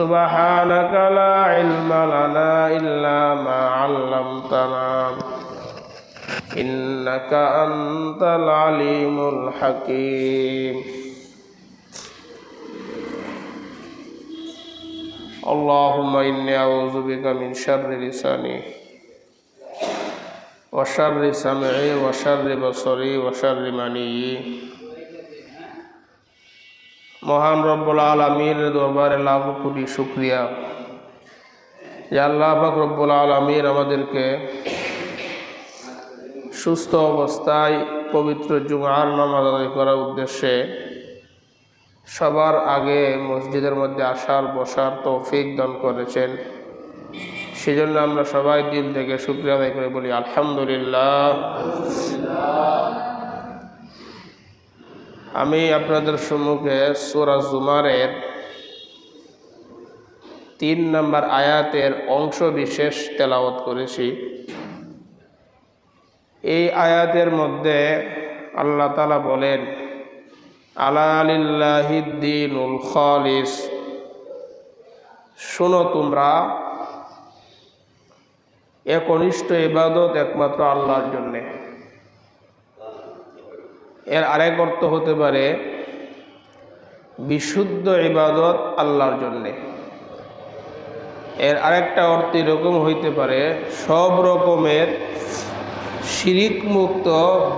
سبحانك لا علم لنا إلا ما علمتنا إنك أنت العليم الحكيم اللهم إني أعوذ بك من شر لساني وشر سمعي وشر بصري وشر مني মহান রব্বুল আলামিনের দরবারে লাখ কোটি শুকরিয়া যে আল্লাহ পাক রব্বুল আলামিন আমাদেরকে সুস্থ অবস্থায় পবিত্র জুমার নামাজ আদায় করার উদ্দেশ্যে সবার আগে মসজিদের মধ্যে আসার বসার তৌফিক দান করেছেন। সেজন্য আমরা সবাই দিল থেকে শুকরিয়া আদায় করে বলি আলহামদুলিল্লাহ। আমি আপনাদের সম্মুখে সূরা জুমারের ৩ নম্বর আয়াতের অংশ বিশেষ তেলাওয়াত করেছি। এই আয়াতের মধ্যে আল্লাহ তাআলা বলেন, আলা লিল্লাহিদ দীনুল খালিস, শোনো তোমরা একনিষ্ঠ ইবাদত একমাত্র আল্লাহর জন্যে। এর আরেক অর্থ হতে পারে বিশুদ্ধ ইবাদত আল্লাহর জন্যে। এর আরেকটা অর্থ এরকম হইতে পারে সব রকমের শিরিক মুক্ত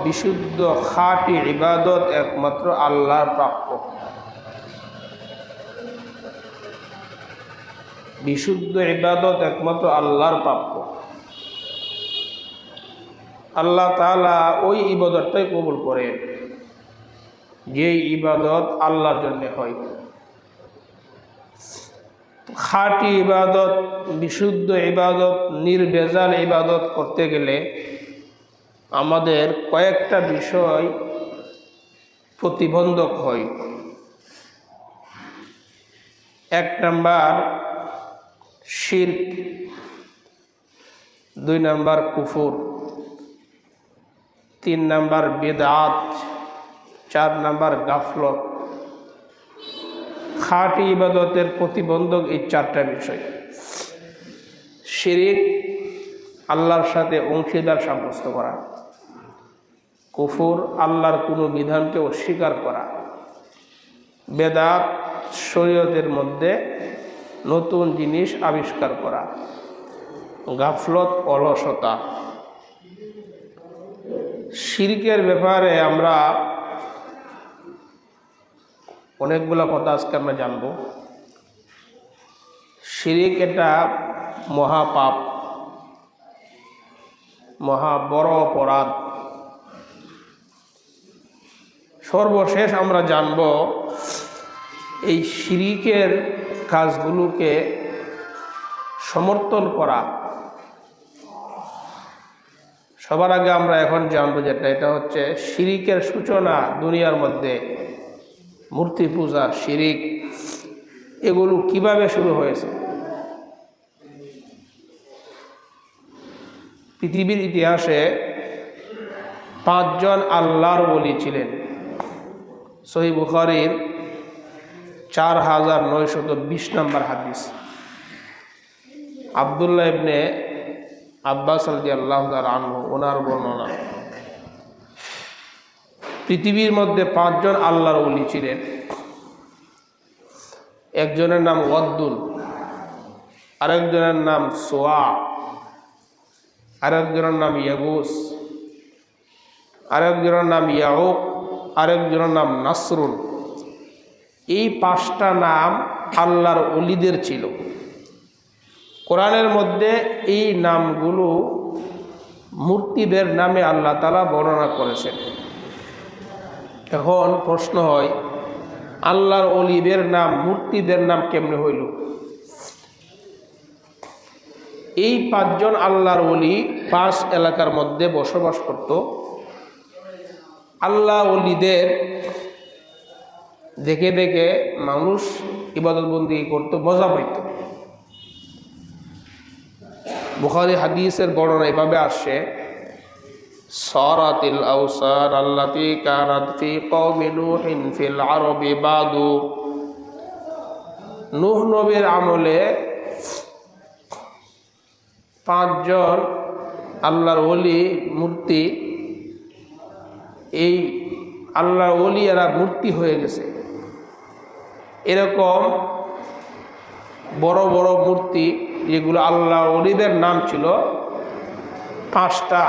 বিশুদ্ধ খাঁটি ইবাদত একমাত্র আল্লাহর প্রাপ্য। বিশুদ্ধ ইবাদত একমাত্র আল্লাহর প্রাপ্য। আল্লাহ তাআলা ওই ইবাদতটাই কবুল করেন যে ইবাদত আল্লাহর জন্য হয়। খাঁটি ইবাদত, বিশুদ্ধ ইবাদত, নির্ভেজাল ইবাদত করতে গেলে আমাদের কয়েকটা বিষয় প্রতিবন্ধক হয়। ১ নাম্বার শিরক, ২ নাম্বার কুফর, ৩ নাম্বার বিদআত, ৪ নাম্বার গাফলত। খাঁটি ইবাদতের প্রতিবন্ধক এই ৪টা বিষয়। শিরক, আল্লাহর সাথে অংশীদার সাব্যস্ত করা। কুফর, আল্লাহর কোনো বিধানকে অস্বীকার করা। বিদআত, শরীয়তের মধ্যে নতুন জিনিস আবিষ্কার করা। গাফলত, অলসতা। শিরকের ব্যাপারে আমরা অনেকগুলো কথা আজকে আমরা জানব। শিরক এটা মহাপাপ, মহা বড় অপরাধ। সর্বশেষ আমরা জানব এই শিরকের কাজগুলোকে সমর্থন করা। সবার আগে আমরা এখন জানবো যেটা, এটা হচ্ছে শিরকের সূচনা দুনিয়ার মধ্যে। মূর্তি পূজা, শিরক, এগুলো কিভাবে শুরু হয়েছে। পৃথিবীর ইতিহাসে ৫ জন আল্লাহর ওলি ছিলেন। সহিহ বুখারীর ৪৯২০ নম্বর হাদিস। আব্দুল্লাহ ইবনে আব্বাস রাদিয়াল্লাহু তাআলা আনহু, ওনার বর্ণনা। পৃথিবীর মধ্যে ৫ জন আল্লাহর ওলি ছিলেন। একজনের নাম ওয়াদ্দুন, আরেকজনের নাম সোয়া, আরেকজনের নাম ইয়াগুস, আরেকজনের নাম ইয়াউক, আরেকজনের নাম নাসরুন। এই ৫টা নাম আল্লাহর ওলিদের ছিল। কোরআনের মধ্যে এই নামগুলো মূর্তিদের নামে আল্লাহ তাআলা বর্ণনা করেছেন। এখন প্রশ্ন হয়, আল্লাহর ওলিদের নাম মূর্তিদের নাম কেমনে হইল? এই ৫ জন আল্লাহর ওলি ৫ এলাকার মধ্যে বসবাস করত। আল্লাহ ওলিদের দেখে দেখে মানুষ ইবাদতবন্দি করতো, মজা পাইত। বুখারী হাদিসের বর্ণনা এভাবে আসছে, সারাতিল আওসার আল্লাতী কানাত ফি কওমি নূহিন ফিল আরবি বাদু নূহ নবীর আমলে 5 জন আল্লাহর ওলি মূর্তি, এই আল্লাহর ওলি এরা মূর্তি হয়ে গেছে। এরকম বড় বড় মূর্তি যেগুলো আল্লাহর ওলিদের নাম ছিল 5টা।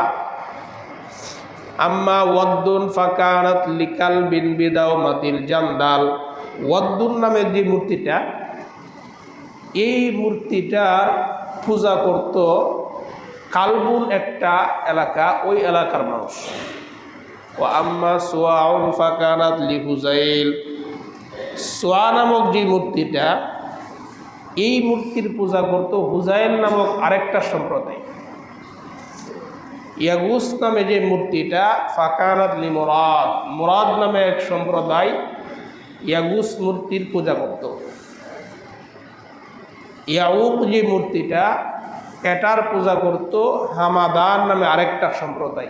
আম্মা ওয়াদ্দুন ফাকানাত লিকাল বিন বিদাও মাতিল জান্দাল। ওয়াদ্দুন নামের যে মূর্তিটা, এই মূর্তিটার পূজা করত কালবুন একটা এলাকা, ওই এলাকার মানুষ। ও আম্মা সোয়াউন ফাকানাত লি হুজাইল। সোয়া নামক যে মূর্তিটা, এই মূর্তির পূজা করত হুজাইল নামক আরেকটা সম্প্রদায়। ইয়াগুস নামে যে মূর্তিটা, ফাকানাত লি মুরাদ। মুরাদ নামে এক সম্প্রদায় ইয়াগুস মূর্তির পূজা করত। ইয়াউক যে মূর্তিটা, এটার পূজা করত হামাদান নামে আরেকটা সম্প্রদায়।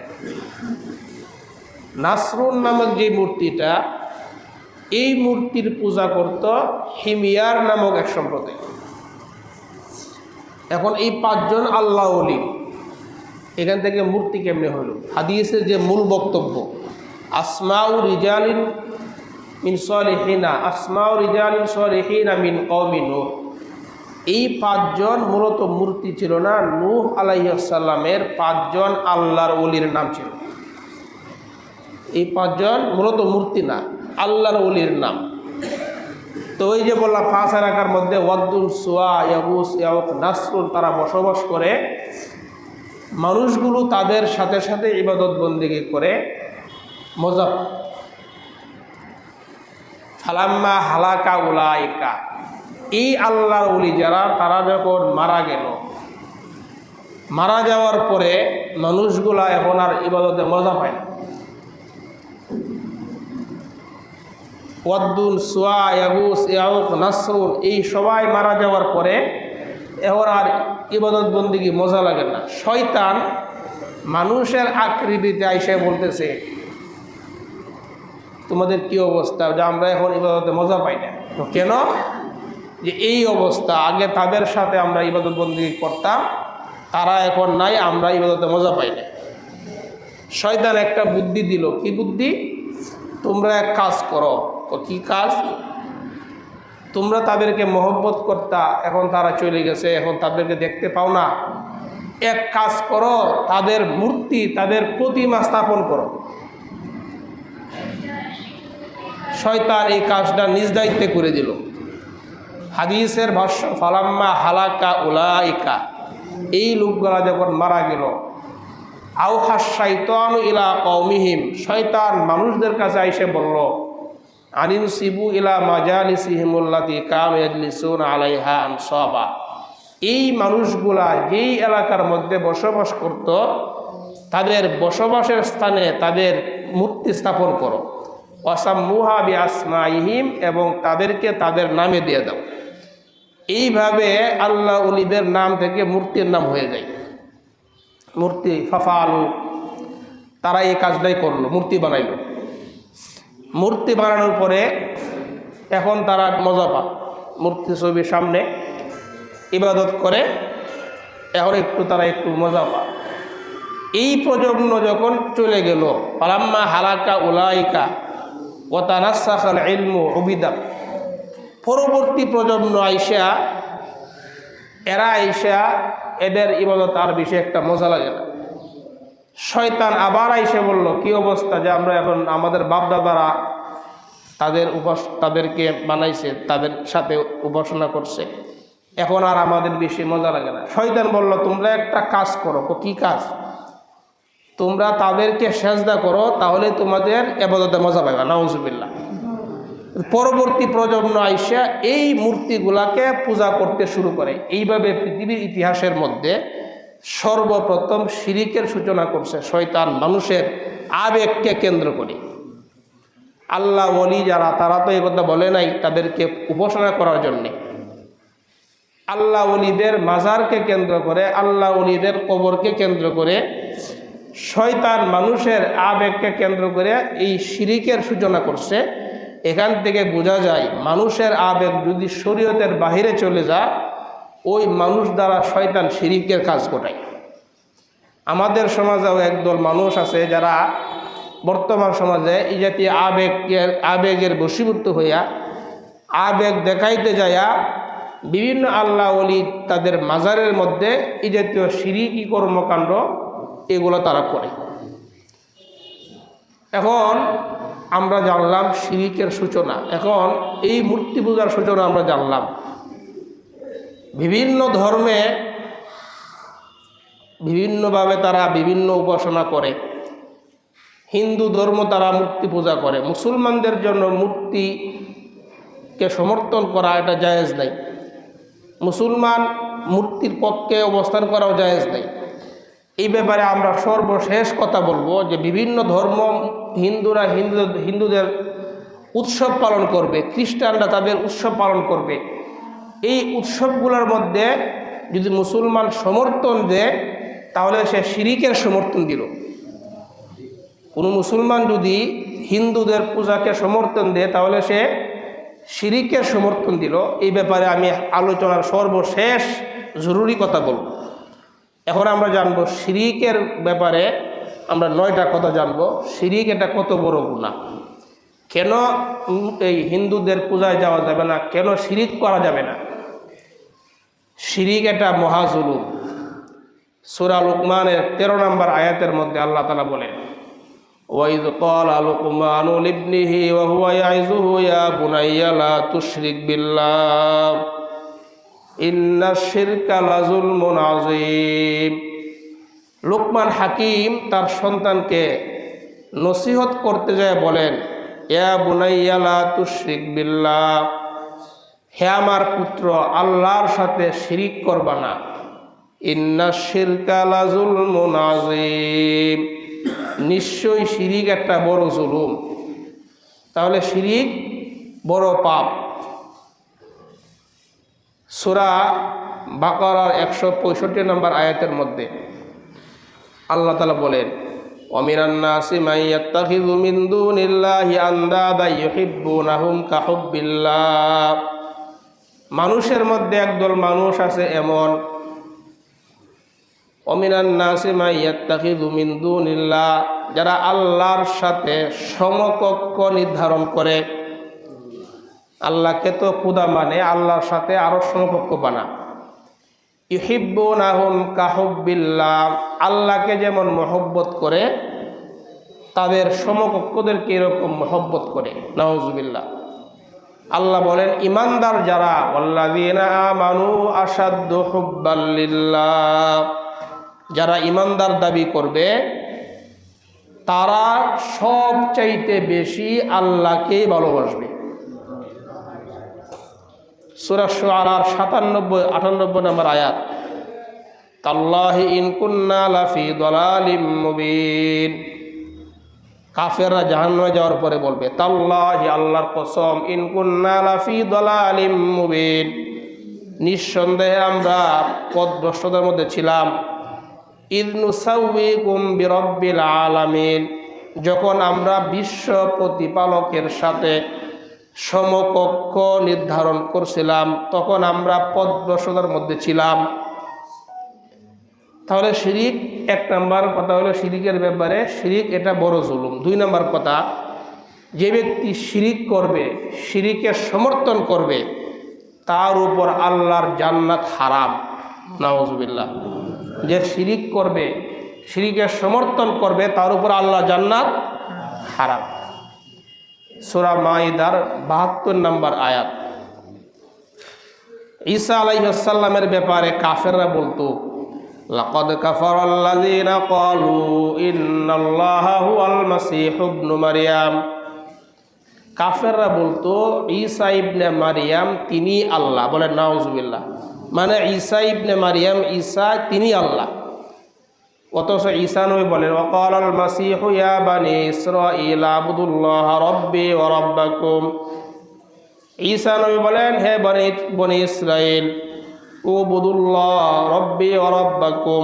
নাসরুন নামক যে মূর্তিটা, এই মূর্তির পূজা করত হিমিয়ার নামক এক সম্প্রদায়। এখন এই 5 জন আল্লাহ ওলি, এখান থেকে মূর্তি কেমনে হলো? হাদিসের যে মূল বক্তব্য, আসমাউ রিজালিন মিন সালিহিনা, আসমাউ রিজালিন সালিহিনা মিন কওমি নূহ। এই 5 জন মূলত মূর্তি ছিল না, নূহ আলাইহিস সালামের 5 জন আল্লাহর ওলির নাম ছিল। এই 5 জন মূলত মূর্তি না, আল্লাহর ওলির নাম। তো ওই যে বললাম 5 এলাকার মধ্যে ওয়াদ্দুন, সুয়া, ইয়াগুস, ইয়াউক, নাসরুন তারা বসবাস করে। মানুষগুলো তাদের সাথে সাথে ইবাদত বন্দেগী করে মজা। ফালাম্মা হালাকা উলাইকা, এই আল্লাহর ওলি যারা, তারা যখন মারা গেল, মারা যাওয়ার পরে মানুষগুলা এখন আর ইবাদতে মজা পায় না। ওয়াদ্দুন, সুয়া, ইয়াগুস, ইয়াউক, নাসরুন এই সবাই মারা যাওয়ার পরে এখন আর ইবাদত বন্দেগী মজা লাগে না। শয়তান মানুষের আকৃতিতে আইসে বলতেছে, তোমাদের কি অবস্থা যে আমরা এখন ইবাদতে মজা পাই না? তো কেন? যে এই অবস্থা, আগে তাদের সাথে আমরা ইবাদত বন্দেগী করতাম, তারা এখন নাই, আমরা ইবাদতে মজা পাই না। শয়তান একটা বুদ্ধি দিল। কি বুদ্ধি? তোমরা এক কাজ করো। তো কি কাজ? তোমরা তাদেরকে মহব্বত করতা, এখন তারা চলে গেছে, এখন তাদেরকে দেখতে পাও না। এক কাজ করো, তাদের মূর্তি, তাদের প্রতিমা স্থাপন করো। শয়তান এই কাজটা নিজ দায়িত্বে করে দিল। হাদিসের ভাষ্য, ফালাম্মা হালাকা উলাইকা, এই লোকগুলা যখন মারা গেল, আওহা শাইতানু ইলা কওমিহিম, শয়তান মানুষদের কাছে এসে বলল, আনিন সিবু ইলা মাজালিসিহিমুল্লাতি কানু ইয়াজলিসুনা আলাইহা আনসাবা, এই মানুষগুলা যেই এলাকার মধ্যে বসবাস করত, তাদের বসবাসের স্থানে তাদের মূর্তি স্থাপন করো। ওয়াসাম্মুহা বিআসমাইহিম, এবং তাদেরকে তাদের নামে দিয়ে দাও। এইভাবে আল্লাহ ওলিদের নাম থেকে মূর্তির নাম হয়ে যায়। মূর্তি ফাফালু, তারা এই কাজটাই করলো, মূর্তি বানাইল। মূর্তি বানানোর পরে এখন তারা মজা পা, মূর্তি ছবির সামনে ইবাদত করে, এখন তারা একটু মজা পা। এই প্রজন্ম যখন চলে গেল, ফালাম্মা হালাকা উলাইকা ওয়া তানাসসাখাল ইলমু উবিদা, পরবর্তী প্রজন্ম আইসা, এরা আইসা এদের ইবাদত আর বেশি একটা মজা লাগে না। শয়তান আবার আইসে বলল, কি অবস্থা যে আমরা এখন আমাদের বাপদাদারা তাদেরকে বানাইছে, তাদের সাথে উপাসনা করছে, এখন আর আমাদের বেশি মজা লাগে না। শয়তান বলল, তোমরা একটা কাজ করো। কি কাজ? তোমরা তাদেরকে সেজদা করো, তাহলে তোমাদের ইবাদতে মজা পাবে। নাউজুবিল্লাহ। পরবর্তী প্রজন্ম আইসা এই মূর্তিগুলাকে পূজা করতে শুরু করে। এইভাবে পৃথিবীর ইতিহাসের মধ্যে সর্বপ্রথম শিরিকের সূচনা করছে শয়তান, মানুষের আবেগকে কেন্দ্র করে। আল্লাহ ওলি যারা, তারা তো এই কথা বলে নাই তাদেরকে উপাসনা করার জন্যে। আল্লাহ ওলিদের মাজারকে কেন্দ্র করে, আল্লাহ ওলিদের কবরকে কেন্দ্র করে শয়তান মানুষের আবেগকে কেন্দ্র করে এই শিরিকের সূচনা করছে। এখান থেকে বোঝা যায় মানুষের আবেগ যদি শরীয়তের বাহিরে চলে যায় ওই মানুষ দ্বারা শয়তান শিরিকের কাজ ঘটায়। আমাদের সমাজেও একদল মানুষ আছে যারা বর্তমান সমাজে এই জাতীয় আবেগের বশীভূত হইয়া আবেগ দেখাইতে যাইয়া বিভিন্ন আল্লাহ ওলি তাদের মাজারের মধ্যে এই জাতীয় শিরিকি কর্মকাণ্ড এগুলো তারা করে। এখন আমরা জানলাম শিরিকের সূচনা, এখন এই মূর্তি পূজার সূচনা আমরা জানলাম। বিভিন্ন ধর্মে বিভিন্নভাবে তারা বিভিন্ন উপাসনা করে। হিন্দু ধর্ম তারা মূর্তি পূজা করে, মুসলমানদের জন্য মূর্তিকে সমর্থন করা এটা জায়েজ নাই, মুসলমান মূর্তির পক্ষে অবস্থান করাও জায়েজ নাই। এই ব্যাপারে আমরা সর্বশেষ কথা বলবো যে বিভিন্ন ধর্ম হিন্দুরা হিন্দুদের উৎসব পালন করবে, খ্রিস্টানরা তাদের উৎসব পালন করবে। এই উৎসবগুলোর মধ্যে যদি মুসলমান সমর্থন দেয় তাহলে সে শিরিকের সমর্থন দিল। কোনো মুসলমান যদি হিন্দুদের পূজাকে সমর্থন দেয় তাহলে সে শিরিকের সমর্থন দিল। এই ব্যাপারে আমি আলোচনার সর্বশেষ জরুরি কথা বলব। এখন আমরা জানব শিরিকের ব্যাপারে, আমরা 9টা কথা জানব। শিরিক এটা কত বড় গুনাহ, কেন এই হিন্দুদের পূজায় যাওয়া যাবে না, কেন শিরিক করা যাবে না। শিরিক এটা মহাজুলুম। সূরা লুকমানের 13 নম্বর আয়াতের মধ্যে আল্লাহ তাআলা বলেন, ওয়াইয ক্বালা লুকমানু লিবনিহি ওয়া হুয়া ইয়াইযুহু ইয়া বুনাইয়া লা তুশরিক বিল্লাহ ইন্নাশ শিরকা লাযুলমুন আযীম। লুকমান হাকিম তার সন্তানকে নসিহত করতে যায় বলেন, ইয়া বুনাইয়া লা তুশরিক বিল্লাহ, হে আমার পুত্র আল্লাহর সাথে শিরিক করবা না। ইন্নাশ শিরকা লাযুলমুন আযীম, নিশ্চয়ই শিরিক একটা বড় জুলুম। তাহলে শিরিক বড় পাপ। সূরা বাকারার 165 নম্বর আয়াতের মধ্যে আল্লাহ তাআলা বলেন, ওয়ামিনান নাসি মান ইয়াত্তাখিযু মিন দুনিল্লাহি আনদাদা ইউহিব্বুনাহুম কাহুব্বিল্লাহ। মানুষের মধ্যে একদল মানুষ আছে এমন, ওয়ামিনান নাসি মান ইয়াত্তাখিযু মিন দুনিল্লাহ, যারা আল্লাহর সাথে সমকক্ষ নির্ধারণ করে। আল্লাহকে তো খোদা মানে, আল্লাহর সাথে আরো সমকক্ষ বানা। ইউহিব্বুনাহুম কাহুব্বিল্লাহ, আল্লাহকে যেমন মহব্বত করে তাদের সমকক্ষদেরকে এরকম মহব্বত করে। নাউজুবিল্লাহ। আল্লাহ বলেন ইমানদার যারা, ওয়াল্লাযীনা আমানু আশাদ্দু হুব্বাল লিল্লাহ, যারা ইমানদার দাবি করবে তারা সবচাইতে বেশি আল্লাহকেই ভালোবাসবে। সূরা শুআরার 97-98 নম্বর আয়াত, তাল্লাহি ইন কুন্না লাফি দালালিম মুবিন। কাফেররা জাহান্নামে যাওয়ার পরে বলবে, তাল্লাহি আল্লাহর কসম, ইন কুন্না লাফি দালালিম মুবিন, নিঃসন্দেহে আমরা পথভ্রষ্টতার মধ্যে ছিলাম। ইয নুসাউইকুম বিরাব্বিল আলামিন, যখন আমরা বিশ্ব প্রতিপালকের সাথে সমকক্ষ নির্ধারণ করছিলাম তখন আমরা পথভ্রষ্টতার মধ্যে ছিলাম। তাহলে শিরিক, 1 নম্বর কথা হলো শিরিকের ব্যাপারে, শিরিক এটা বড় জুলুম। 2 নম্বর কথা, যে ব্যক্তি শিরিক করবে, শিরিকের সমর্থন করবে, তার উপর আল্লাহর জান্নাত হারাম। নাউজুবিল্লাহ। যে শিরিক করবে, শিরিকের সমর্থন করবে, তার উপর আল্লাহর জান্নাত হারাম। সূরা মাইদার 72 নম্বর আয়াত। ঈসা আলাইহিস সালামের ব্যাপারে কাফেররা বলতো, লাকাদ কাফারাল্লাযীনা ক্বালু ইন্নাল্লাহা হুয়াল মাসীহু ইবনু মারইয়াম। কাফেররা বলতো ঈসা ইবনে মারইয়াম তিনি আল্লাহ। বলে নাউজুবিল্লাহ। মানে ঈসা ইবনে মারইয়াম, ঈসা তিনি আল্লাহ। অথচ ঈসা নবী বলেন, ওয়াকালাল মাসীহু ইয়া বানি ইসরাঈল আবুদুল্লাহ রাব্বি ওয়া রাব্বাকুম। ঈসা নবী বলেন, হে বনি ইসরাইল, উবুদুল্লাহ রাব্বি ওয়া রাব্বাকুম,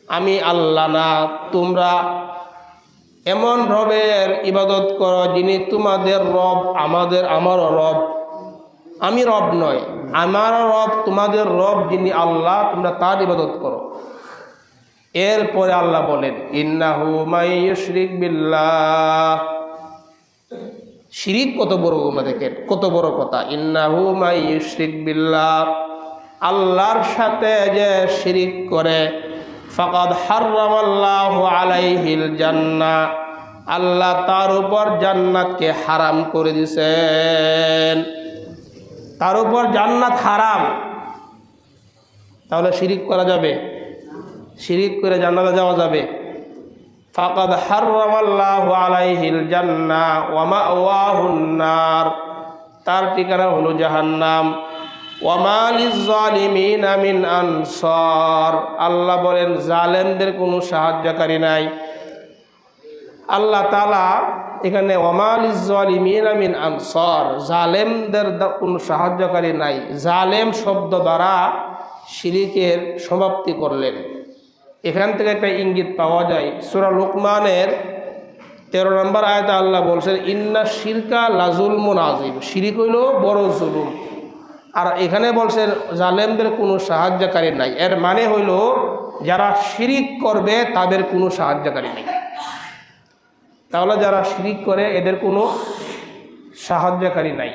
আমি আল্লাহ না, তোমরা এমন রবের ইবাদত করো যিনি তোমাদের রব, আমারও রব। আমি রব নয়, আমারও রব, তোমাদের রব যিনি আল্লাহ, তোমরা তার ইবাদত করো। এরপরে আল্লাহ বলেন ইন্নাহু মাই ইউশরিক বিল্লাহ। শিরিক কত বড়, দেখেন কত বড় কথা। ইন্নাহু মাই ইউশরিক বিল্লাহ, আল্লাহর সাথে যে শিরিক করে, ফাকাদ হারামাল্লাহু আলাইহিল জান্নাহ, আল্লাহ তার উপর জান্নাতকে হারাম করে দিয়েছেন। তার উপর জান্নাত হারাম, তাহলে শিরিক করা যাবে? শিরিক করে জান্নাতে যাওয়া যাবে? ফাকাদ হারামাল্লাহু আলাইহিল জান্নাহ ওয়া মাওয়াহুন নার, তার ঠিকানা হলো জাহান্নাম। ওয়া মা লিয-যালিমিনা মিন আনসার, আল্লাহ বলেন জালেমদের কোনো সাহায্যকারী নাই। আল্লাহ তাআলা এখানে ওয়া মা লিয-যালিমিনা মিন আনসার, জালেমদের কোনো সাহায্যকারী নাই, জালেম শব্দ দ্বারা শিরিকের সমাপ্তি করলেন। এখান থেকে একটা ইঙ্গিত পাওয়া যায়, সূরা লুকমানের 13 নম্বর আয়াতে আল্লাহ বলছেন ইন্না শিরকা লাযুলমুন আযীম, শিরিক হইল বড় জুলুম। আর এখানে বলছেন জালেমদের কোনো সাহায্যকারী নাই, এর মানে হইল যারা শিরিক করবে তাদের কোনো সাহায্যকারী নেই। তাহলে যারা শিরিক করে এদের কোনো সাহায্যকারী নাই।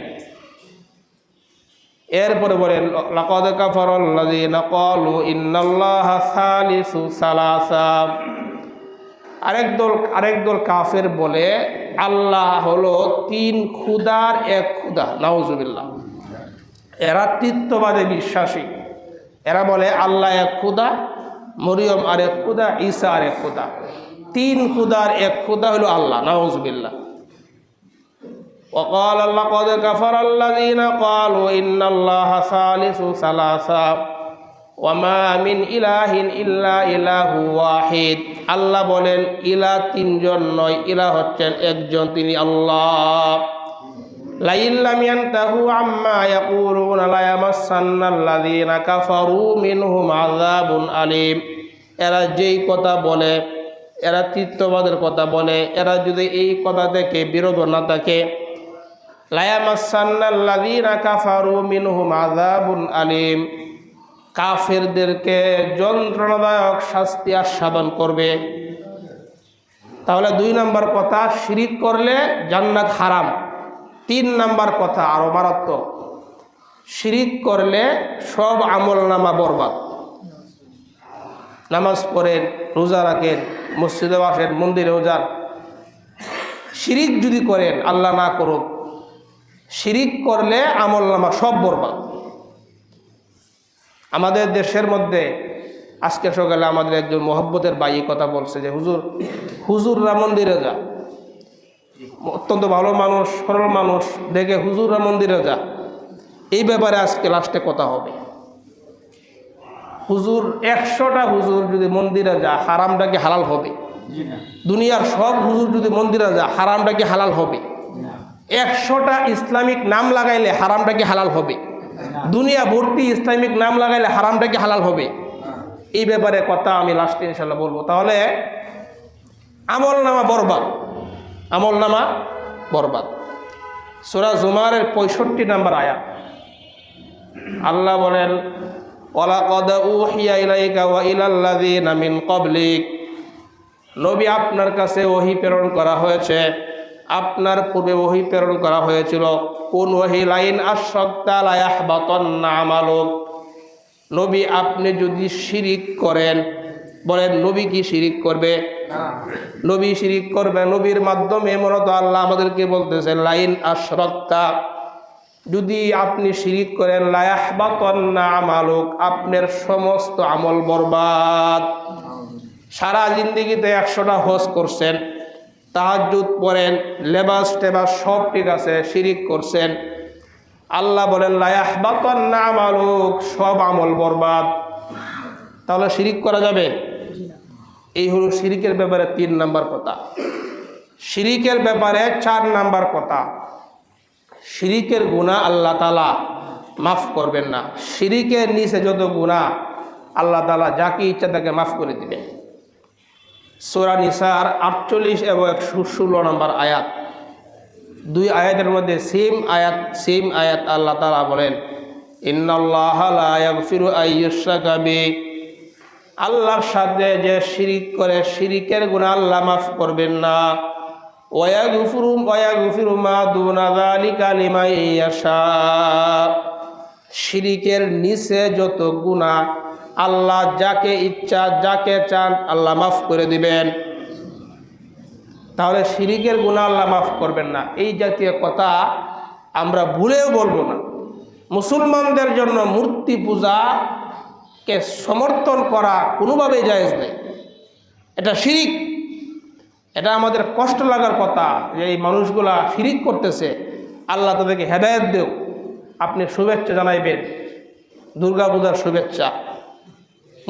এরপরে বলেন লাকাদ কাফারাল্লাযীনা ক্বালু ইন্নাল্লাহা সালিসু সালাসা, আরেক দল কাফের বলে আল্লাহ হলো 3 খুদার এক খুদা। নাউজুবিল্লাহ। এরা তৃতীয়বাদে বিশ্বাসী। এরা বলে আল্লাহ এক খুদা, মরিয়ম আরেক খুদা, ঈসা আরেক খুদা। 3 খুদার এক খুদা হলো আল্লাহ। নাউজুবিল্লাহ। وقال لقد كفر الذين قالوا إن الله ثالث ثلاثة وما من إله إلا إله واحد, আল্লাহ বলেন ইলাহ 3 জন নয়, ইলাহ হচ্ছেন একজন, তিনি আল্লাহ। লাইন লাম ইয়ানতাহু আম্মা ইয়াকুলুনা লা ইয়ামাসান্নাল্লাযীনা কাফারু মিনহুম আযাবুন আলীম, এরা যেই কথা বলে, এরা তৃতীয়বাদের কথা বলে, এরা যদি এই কথা থেকে বিরত না থাকে, লা ইয়ামাসান্নাল্লাযীনা কাফারু মিনহুম আযাবুন আলীম, কাফেরদেরকে যন্ত্রণাদায়ক শাস্তি আস্বাদন করবে। তাহলে 2 নম্বর কথা, শিরিক করলে জান্নাত হারাম। 3 নম্বর কথা আরো মারাত্মক, শিরিক করলে সব আমলনামা বরবাদ। নামাজ পড়েন, রোজা রাখেন, মসজিদে আসেন, মন্দিরেও যান, শিরিক যদি করেন, আল্লাহ না করুক, শিরিক করলে আমলনামা সব বরবাদ। আমাদের দেশের মধ্যে আজকে সকালে আমাদের একজন মহব্বতের ভাই কথা বলছে যে হুজুররা মন্দিরে যা, অত্যন্ত ভালো মানুষ, সরল মানুষ, দেখে হুজুররা মন্দিরে যা। এই ব্যাপারে আজকে লাস্টে কথা হবে। হুজুর 100টা হুজুর যদি মন্দিরে যা, হারামটা কি হালাল হবে? দুনিয়ার সব হুজুর যদি মন্দিরে যা, হারামটা কি হালাল হবে? 100টা ইসলামিক নাম লাগাইলে হারামটা কি হালাল হবে? দুনিয়া ভর্তি ইসলামিক নাম লাগাইলে হারামটা কি হালাল হবে? এই ব্যাপারে কথা আমি লাস্টে ইনশাল্লাহ বলবো। তাহলে আমলনামা বরবাদ, আমলনামা বরবাদ। সূরা জুমারের 65 নম্বর আয়াত আল্লাহ বলেন ওয়ালাকাদ উহিয়া ইলাইকা ওয়া ইলাল্লাযীনা মিন ক্বাবলিক, নবী আপনার কাছে ওহী প্রেরণ করা হয়েছে, আপনার পূর্বে ওহী প্রেরণ করা হয়েছিল। কোন ওহী? লাইন আশরাকতা লা ইয়াহবাতান্না আমালুক, নবী আপনি যদি শিরিক করেন, বলেন নবী কি শিরিক করবে? নবী শিরিক করবে। নবীর মাধ্যমে মূলত আল্লাহ আমাদেরকে বলতেছেন লাইন আশরাকতা, যদি আপনি শিরিক করেন, লা ইয়াহবাতান্না আমালুক, আপনার সমস্ত আমল বরবাদ। সারা জিন্দেগিতে 100টা হজ করছেন, তাহাজ্জুদ পড়েন, লেবাস টেবাস সব ঠিক আছে, শিরিক করছেন, আল্লাহ বলেন লা ইয়াহবাতান্না আমালুক, সব আমল বরবাদ। তাহলে শিরিক করা যাবে? এই হলো শিরিকের ব্যাপারে 3 নম্বর কথা। শিরিকের ব্যাপারে 4 নম্বর কথা, শিরিকের গুনাহ আল্লাহ তাআলা মাফ করবেন না। শিরিকের নিচে যত গুনাহ আল্লাহ তাআলা যাকে ইচ্ছা তাকে মাফ করে দিবেন। সূরা নিসার 48 এবং 116 নম্বর আয়াত। দুই আয়াতের মধ্যে সেম আয়াত আল্লাহ তাআলা বলেন, ইন্নাল্লাহা লা ইয়াগফিরু আইয়ুশরাকা বিহি, আল্লাহর সাথে যে শিরিক করে শিরিকের গুনাহ আল্লাহ মাফ করবেন না। ওয়ায়াগফিরু মা দুনা যালিকা লিমান ইয়াশা, শিরিকের নিচে যত গুনাহ আল্লাহ যাকে ইচ্ছা যাকে চান আল্লাহ মাফ করে দিবেন। তাহলে শিরিকের গুনাহ আল্লাহ মাফ করবেন না, এই জাতীয় কথা আমরা ভুলেও বলবো না। মুসলমানদের জন্য মূর্তি পূজাকে সমর্থন করা কোনোভাবেই জায়েজ নেই, এটা শিরিক। এটা আমাদের কষ্ট লাগার কথা যে এই মানুষগুলা শিরিক করতেছে। আল্লাহ তাদেরকে হেদায়েত দেও। আপনি শুভেচ্ছা জানাইবেন, দুর্গা পূজার শুভেচ্ছা,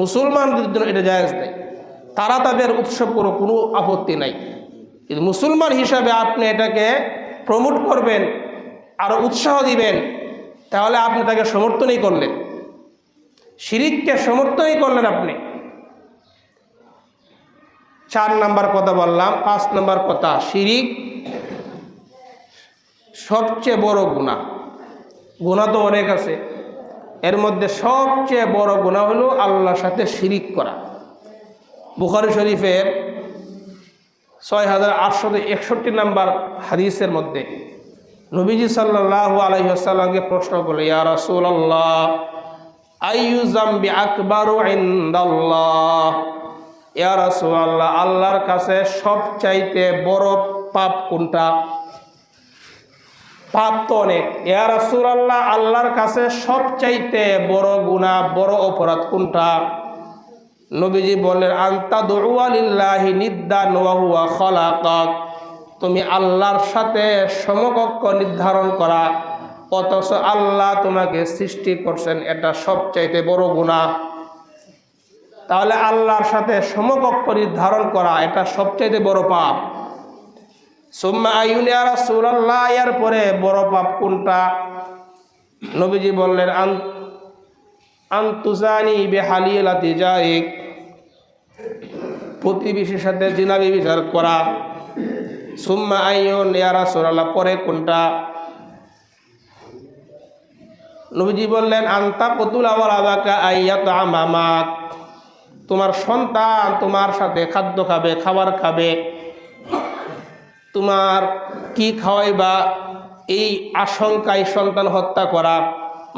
মুসলমানদের জন্য এটা জায়েজ নেই। তারা তাদের উৎসব করো, কোনো আপত্তি নাই, কিন্তু মুসলমান হিসাবে আপনি এটাকে প্রমোট করবেন, আরও উৎসাহ দিবেন, তাহলে আপনি তাকে সমর্থনই করলেন, শিরিককে সমর্থনই করলেন আপনি। 4 নম্বর কথা বললাম। 5 নম্বর কথা, শিরিক সবচেয়ে বড় গুনাহ। গুনাহ তো অনেক আছে, এর মধ্যে সবচেয়ে বড় গুনাহ হলো আল্লাহর সাথে শিরিক করা। বুখারী শরীফের 6861 নম্বর হাদিসের মধ্যে নবীজি সাল্লাল্লাহু আলাইহি ওয়াসাল্লামকে প্রশ্ন করল, ইয়া রাসূলুল্লাহ আইয়ু যামবি আকবারু ইনদাল্লাহ, ইয়া রাসূলুল্লাহ আল্লাহর কাছে সবচাইতে বড় পাপ কোনটা? পাপ তো অনেক, ইয়া রাসূলুল্লাহ আল্লাহর কাছে সবচাইতে বড় গুনাহ বড় অপরাধ কোনটা? নবীজি বললেন, আনতা দুআ লিল্লাহি নিদ্দান ওয়া হুয়া খালাকাক, তুমি আল্লাহর সাথে সমকক্ষ নির্ধারণ করা অথচ আল্লাহ তোমাকে সৃষ্টি করছেন, এটা সবচাইতে বড় গুনাহ। তাহলে আল্লাহর সাথে সমকক্ষ নির্ধারণ করা এটা সবচাইতে বড় পাপ। সুম্মা আইয়ুন ইয়া রাসূলুল্লাহ, এর পরে বড় পাপ কোনটা? নবীজি বললেন, আনতুজানি বিহালিলাতি জারিক, প্রতিবেশীর সাথে জিনা ব্যভিচার করা। সুম্মা আইয়ুন ইয়া রাসূলুল্লাহ, পরে কোনটা? নবীজি বললেন, আনতা কতুল আওয়ালাদাকা আইয়াতআমা মাক, তোমার সন্তান তোমার সাথে খাদ্য খাবে, খাবার খাবে, তোমার কি খাওয়াইবা এই আশঙ্কায় সন্তান হত্যা করা।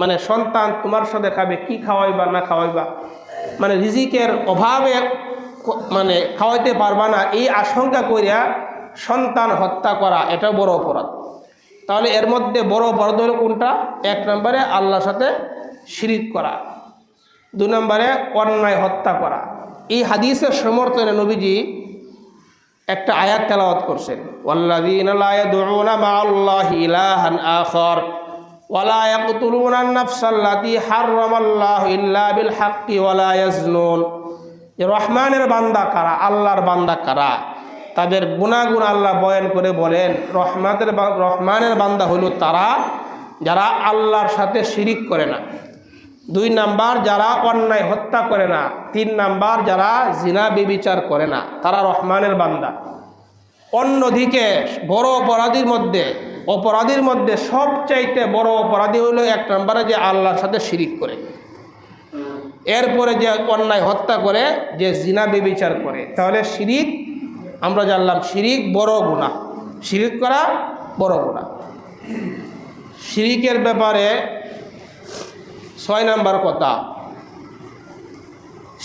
মানে সন্তান তোমার সাথে খাবে, কি খাওয়াইবা না খাওয়াইবা, মানে রিজিকের অভাবে মানে খাওয়াইতে পারবা না, এই আশঙ্কা করিয়া সন্তান হত্যা করা, এটা বড় অপরাধ। তাহলে এর মধ্যে বড় অপরাধ হলো কোনটা? 1 নম্বরে আল্লাহর সাথে শিরিক করা, 2 নম্বরে অন্যায় হত্যা করা। এই হাদিসের সমর্থনে নবীজি একটা আয়াত তেলাওয়াত করছেন, ওয়াল্লাযীনা লা ইয়াদউনা মা'আল্লাহি ইলাহান আখার ওয়া লা ইয়াকতুলুনা আন-নাফসাল্লাতী হারামাল্লাহু ইল্লা বিল হাক্কি ওয়া লা ইয়াজনুন। রহমানের বান্দা কারা, আল্লাহর বান্দা কারা, তাদের গুনাহগুণ আল্লাহ বয়ান করে বলেন, রহমানের বান্দা হলো তারা যারা আল্লাহর সাথে শিরিক করে না, 2 নাম্বার যারা অন্যায় হত্যা করে না, 3 নাম্বার যারা জিনা ব্যভিচার করে না, তারা রহমানের বান্দা। অন্যদিকে বড় অপরাধীর মধ্যে সবচাইতে বড় অপরাধী হলো 1 নম্বরে যে আল্লাহর সাথে শিরিক করে, এরপরে যে অন্যায় হত্যা করে, যে জিনা ব্যভিচার করে। তাহলে শিরিক আমরা জানলাম, শিরিক বড় গুনাহ, শিরিক করা বড় গুনাহ। শিরিকের ব্যাপারে 6 নম্বর কথা,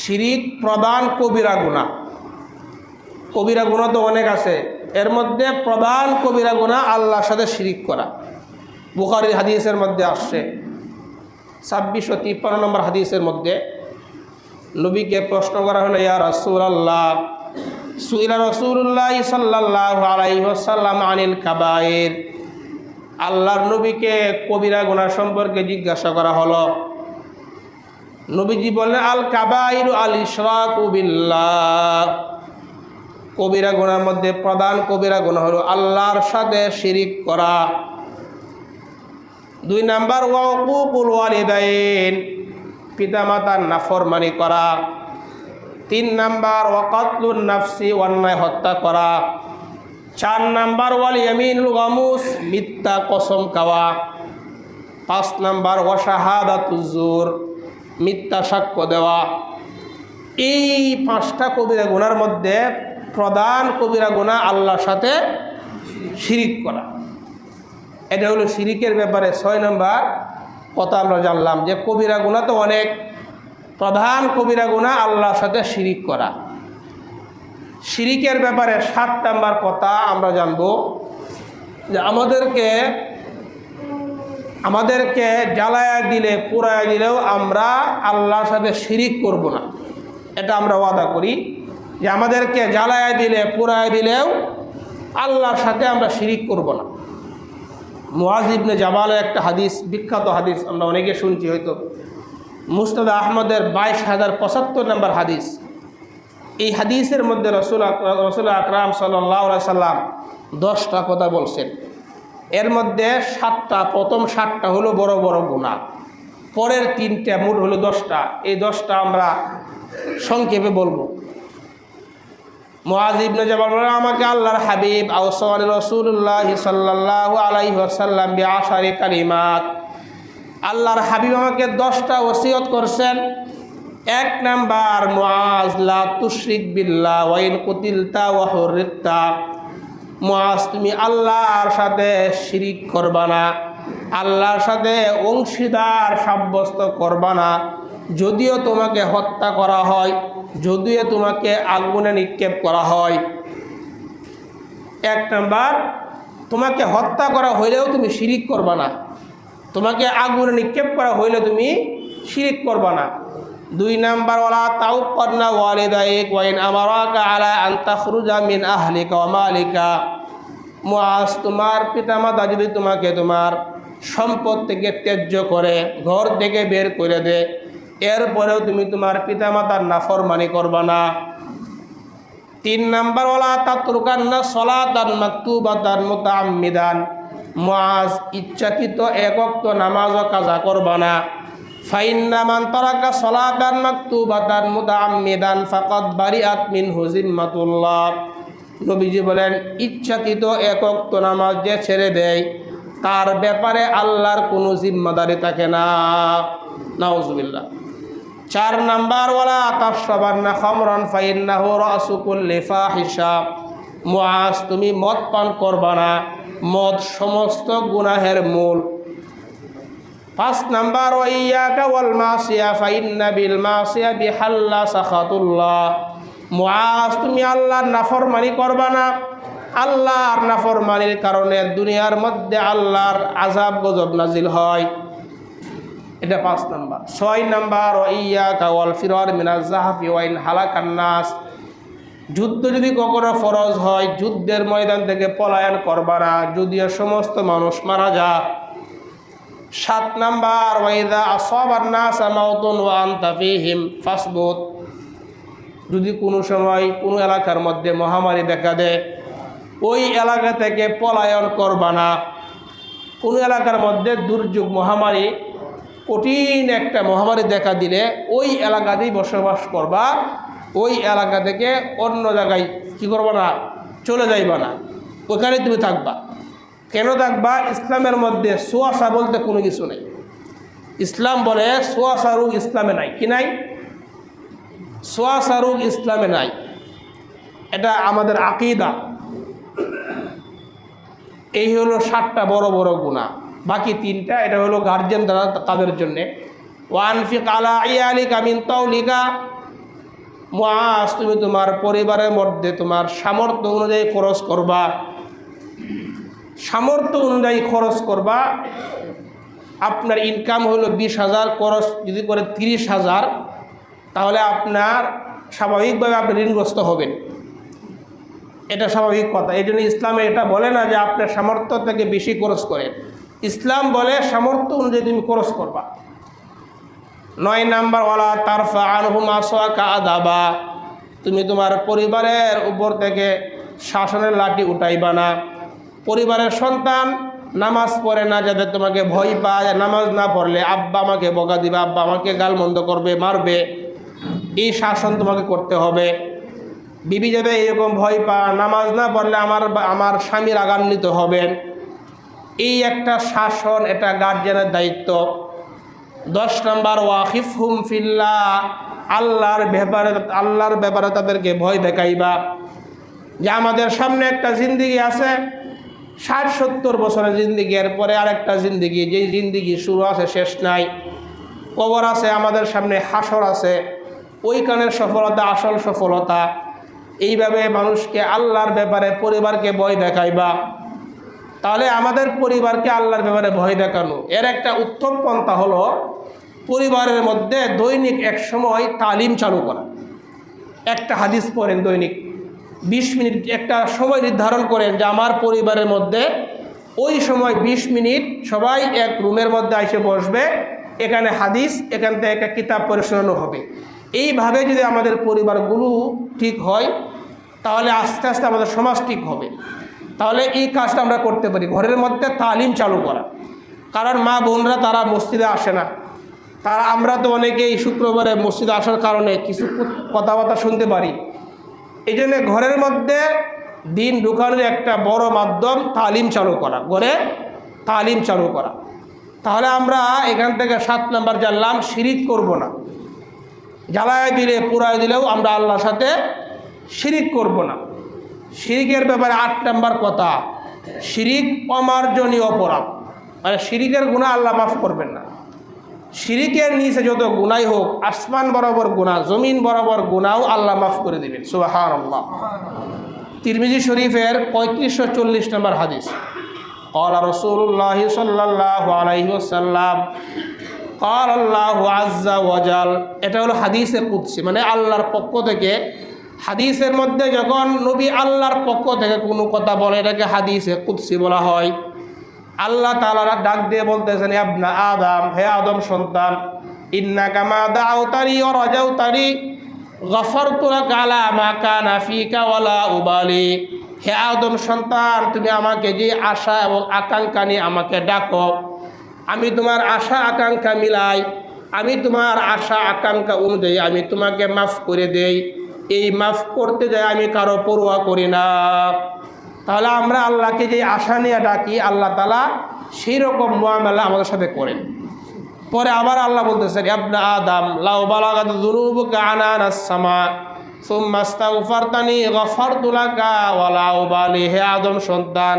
শিরিক প্রধান কবিরা গুনাহ। কবিরা গুনাহ তো অনেক আছে, এর মধ্যে প্রধান কবিরা গুনাহ আল্লাহর সাথে শিরিক করা। বুখারীর হাদিসের মধ্যে আসছে 2653 নম্বর হাদিসের মধ্যে নবীকে প্রশ্ন করা হলো, ইয়া রাসূলুল্লাহ সুইলা রাসূলুল্লাহ সাল্লাল্লাহু আলাইহি ওয়াসাল্লাম আনিল কাবায়ের, আল্লাহর নবীকে কবিরা গুনাহ সম্পর্কে জিজ্ঞাসা করা হলো। নবীজি বললেন, আল কাবাইরু আল ইশরাকু বিল্লাহ, কবিরা গুনার মধ্যে প্রধান কবিরা গুনাহ হলো আল্লাহর সাথে শিরিক করা। 2 নাম্বার ওয়াকুকুল ওয়ালিদাইন, পিতামাতার নাফরমানি করা। 3 নাম্বার ওয়াকাতলুন নাফসি, অন্যায় হত্যা করা। 4 নাম্বার ওয়াল ইয়ামিনুল গামুস, মিথ্যা কসম খাওয়া। 5 নাম্বার ওয়াশাহাদাতুজ জুর, মিথ্যা সাক্ষ্য দেওয়া। এই 5টা কবিরা গুনার মধ্যে প্রধান কবিরা গুনাহ আল্লাহর সাথে শিরিক করা। এটা হলো শিরিকের ব্যাপারে 6 নাম্বার কথা আমরা জানলাম, যে কবিরা গুনাহ তো অনেক, প্রধান কবিরা গুনাহ আল্লাহর সাথে শিরিক করা। শিরিকের ব্যাপারে 7 নাম্বার কথা আমরা জানব, যে আমাদেরকে জ্বালায়া দিলে পুরায়া দিলেও আমরা আল্লাহর সাথে শিরিক করব না। এটা আমরা ওয়াদা করি যে আমাদেরকে জ্বালায়া দিলে পুরায়া দিলেও আল্লাহর সাথে আমরা শিরিক করব না। মুআজ ইবনে জাবালের একটা হাদিস, বিখ্যাত হাদিস, আমরা অনেকে শুনছি হয়তো, মুসনাদ আহমদের 22,075 নম্বর হাদিস। এই হাদিসের মধ্যে রাসূল আকরাম সাল্লাল্লাহু আলাইহি সাল্লাম 10টা কথা বলছেন। এর মধ্যে 7টা, প্রথম 7টা হলো বড় বড় গুনাহ, পরের 3টা মোট হলো 10টা। এই 10টা আমরা সংক্ষেপে বলবো। মুআজ ইবনে জাবাল বলেন, আমাকে আল্লাহর হাবিব আওসানি রাসূলুল্লাহ সাল্লাল্লাহু আলাইহি ওয়াসাল্লাম বিআশারি কালিমাত, আল্লাহর হাবিব আমাকে 10টা ওসিয়ত করছেন। 1 নাম্বার, মুআজ লা তুশরিক বিল্লাহ ওয়া ইন কুতিলতা ওয়া হুরিতা, মুআজ তুমি আল্লাহর সাথে শিরিক করবা না, আল্লাহর সাথে অংশীদার সাব্যস্ত করবা না, যদিও তোমাকে হত্যা করা হয়, যদিও তোমাকে আগুনে নিক্ষেপ করা হয়। 1 নাম্বার, তোমাকে হত্যা করা হইলেও তুমি শিরিক করবা না, তোমাকে আগুনে নিক্ষেপ করা হইলে তুমি শিরিক করবা না। 2 নাম্বার, ওয়ালা তাউক্কান্না ওয়ালিদাইক ওয়া ইন আমারাকা আলা আন তাখরুজা মিন আহলিকা ওয়া মালিকা, মুআজ তোমার পিতামাতা যদি তোমাকে তোমার সম্পদ থেকে ত্যায্য করে, ঘর থেকে বের করে দে, এরপরেও তুমি তোমার পিতামাতার নাফরমানি করবা না। 3 নাম্বার, ওয়ালা তাতরুকান্না সলাতান মাকতুবাতান মুতাআম্মিদান, মুআজ ইচ্ছাকৃত 1 ওয়াক্ত নামাজও কাজা করবা না। ফাইন্না মান তারাকা সলাতান মাকতুবাতান মুতাআম্মিদান ফাকাদ বারিআত মিনহু জিম্মাতুল্লাহ, নবীজি বলেন ইচ্ছাকৃত 1 ওয়াক্ত নামাজ যে ছেড়ে দেয় তার ব্যাপারে আল্লাহর কোনো জিম্মাদারি থাকে না। নাউজুবিল্লাহ। 4 নাম্বার, ওয়ালা তাশরাবান্না খামরান ফাইন্নাহু রাসু কুল্লি ফাহিশা, মুআজ তুমি মদ পান করবা না, মদ সমস্ত গুনাহের মূল। 5 নাম্বার, ওয়া ইয়াকা ওয়াল মাসিয়া ফাইন্না বিল মাসিয়া বিহাল্লা সাখাতুল্লাহ, মুআজ তুমি আল্লাহর নাফরমানি করবা না, আল্লাহর নাফরমানির কারণে দুনিয়ার মধ্যে আল্লাহর আযাব গজব নাজিল হয়। এটা 5 নাম্বার। 6 নাম্বার, ওয়া ইয়াকা ওয়াল ফিরার মিনাজ যাহাফি ওয়া ইন হালাকান নাস, যুদ্ধ যদি কখনো ফরজ হয় যুদ্ধের ময়দান থেকে পলায়ন করবা না, যদিও সমস্ত মানুষ মারা যায়। 7 নাম্বার, ওয়া ইযা আসাবান নাস মাউতুন ওয়া আনতা ফীহিম ফাসবুত, যদি কোনো সময় কোনো এলাকার মধ্যে মহামারী দেখা দেয় ওই এলাকা থেকে পলায়ন করবা না। কোনো এলাকার মধ্যে দুর্যোগ, মহামারী, কঠিন একটা মহামারী দেখা দিলে ওই এলাকাতেই বসবাস করবা, ওই এলাকা থেকে অন্য জায়গায় কী করবা না, চলে যাইবা না, ওখানে তুমি থাকবা। কেন থাকবা? ইসলামের মধ্যে সোয়াশা বলতে কোনো কিছু নেই। ইসলাম বলে সোয়াশা রোগ ইসলামে নাই। কি নাই? সোয়াশা রোগ ইসলামে নাই। এটা আমাদের আকীদা। এই হলো 7টা বড় বড় গুনাহ। বাকি 3টা এটা হলো গার্জিয়ান দ্বারা তাদের জন্যে। ওয়ানফিক আলা ইয়ালিকা মিন তাওলিকা, মুআজ তুমি তোমার পরিবারের মধ্যে তোমার সামর্থ্য অনুযায়ী খরচ করবা, সামর্থ্য অনুযায়ী খরচ করবা। আপনার ইনকাম হলো 20,000, খরচ যদি করে 30,000, তাহলে আপনার স্বাভাবিকভাবে আপনি ঋণগ্রস্ত হবেন। এটা স্বাভাবিক কথা। এই জন্য ইসলামে এটা বলে না যে আপনার সামর্থ্য থেকে বেশি খরচ করেন। ইসলাম বলে সামর্থ্য অনুযায়ী তুমি খরচ করবা। 9 নাম্বার, ওয়ালা তারফা আনহুম আসাকা আদাবা, তুমি তোমার পরিবারের উপর থেকে শাসনের লাঠি উঠাইবা না। পরিবারের সন্তান নামাজ পড়ে না, যাতে তোমাকে ভয় পায়, নামাজ না পড়লে আব্বা আমাকে বকা দিবে, আব্বা আমাকে গালমন্দ করবে, মারবে, এই শাসন তোমাকে করতে হবে। বিবি যাবে এরকম ভয় পা, নামাজ না পড়লে আমার স্বামী রাগান্বিত হবেন, এই একটা শাসন, এটা গার্জিয়ানের দায়িত্ব। 10 নম্বর ওয়াকিফহুম ফিল্লাহ, আল্লাহর ব্যাপারে তাদেরকে ভয় দেখাইবা যে আমাদের সামনে একটা জিন্দিগি আছে, 60-70 বছরের জিন্দিগি, এরপরে আরেকটা জিন্দিগি, যেই জিন্দিগি শুরু আছে শেষ নাই। কবর আছে, আমাদের সামনে হাসর আছে, ওইখানের সফলতা আসল সফলতা। এইভাবে মানুষকে আল্লাহর ব্যাপারে, পরিবারকে ভয় দেখাইবা। তাহলে আমাদের পরিবারকে আল্লাহর ব্যাপারে ভয় দেখানো, এর একটা উত্তম পন্থা হলো পরিবারের মধ্যে দৈনিক এক সময় তালিম চালু করা। একটা হাদিস পড়েন, দৈনিক 20 মিনিট একটা সময় নির্ধারণ করেন যে আমার পরিবারের মধ্যে ওই সময় 20 মিনিট সবাই এক রুমের মধ্যে এসে বসবে, এখানে হাদিস, এখান থেকে একটা কিতাব পড়ে শোনানো হবে। এইভাবে যদি আমাদের পরিবারগুলো ঠিক হয় তাহলে আস্তে আস্তে আমাদের সমাজ ঠিক হবে। তাহলে এই কাজটা আমরা করতে পারি, ঘরের মধ্যে তালিম চালু করা। কারণ মা বোনরা তারা মসজিদে আসে না, আমরা তো অনেকেই শুক্রবারে মসজিদে আসার কারণে কিছু কথাবার্তা শুনতে পারি। এই জন্য ঘরের মধ্যে দিন ঢুকানোর একটা বড় মাধ্যম তালিম চালু করা, ঘরে তালিম চালু করা। তাহলে আমরা এখান থেকে 7 নম্বর জানলাম, শিরিক করব না। জ্বালায় দিলে পুরায় দিলেও আমরা আল্লাহর সাথে শিরিক করব না। শিরিকের ব্যাপারে 8 নম্বর কথা, শিরিক অমার্জনীয় অপরাধ, মানে শিরিকের গুনাহ আল্লাহ মাফ করবেন না। শিরিকের নিচে যত গুনাই হোক, আসমান বরাবর গুনাহ, জমিন বরাবর গুনাহও আল্লাহ মাফ করে দেবেন, সুবহানাল্লাহ। তিরমিজি শরীফের 3540 নম্বর হাদিস, ক্বালা রাসূলুল্লাহ সাল্লাল্লাহু আলাইহি ওয়াসাল্লাম, ক্বালা আল্লাহু আযজা ওয়া জাল। এটা হলো হাদিসে কুদসি, মানে আল্লাহর পক্ষ থেকে। হাদিসের মধ্যে যখন নবী আল্লাহর পক্ষ থেকে কোনো কথা বলে, এটাকে হাদিসে কুদসি বলা হয়। আল্লাহ তাআলা ডাক দিয়ে বলতেছেন, ইবনা আদম, হে আদম সন্তান, ইন্নাকা মা দাউতানি ওয়া রাজাউতানি গফারতু লাকা আলা মা কানা ফিকা ওয়ালা উবালি। হে আদম সন্তান, তুমি আমাকে যে আশা এবং আকাঙ্ক্ষা নিয়ে আমাকে ডাকো, আমি তোমার আশা আকাঙ্ক্ষা মিলাই, আমি তোমার আশা আকাঙ্ক্ষা অনুযায়ী আমি তোমাকে মাফ করে দেই। এই মাফ করতে যাই আমি কারো পরোয়া করি না। তাহলে আমরা আল্লাহকে যে আশা নিয়ে ডাকি, আল্লাহ তাআলা সেই রকম মুআমালা আমাদের সাথে করেন। পরে আবার আল্লাহ বলতেছেন, ইবনা আদম লাউ বালাগাত যুনুবুকা আনানাস সামা সুম্মা আস্তাগফারতানি গফারতু লাকা ওয়ালা উবালি। হে আদম সন্তান,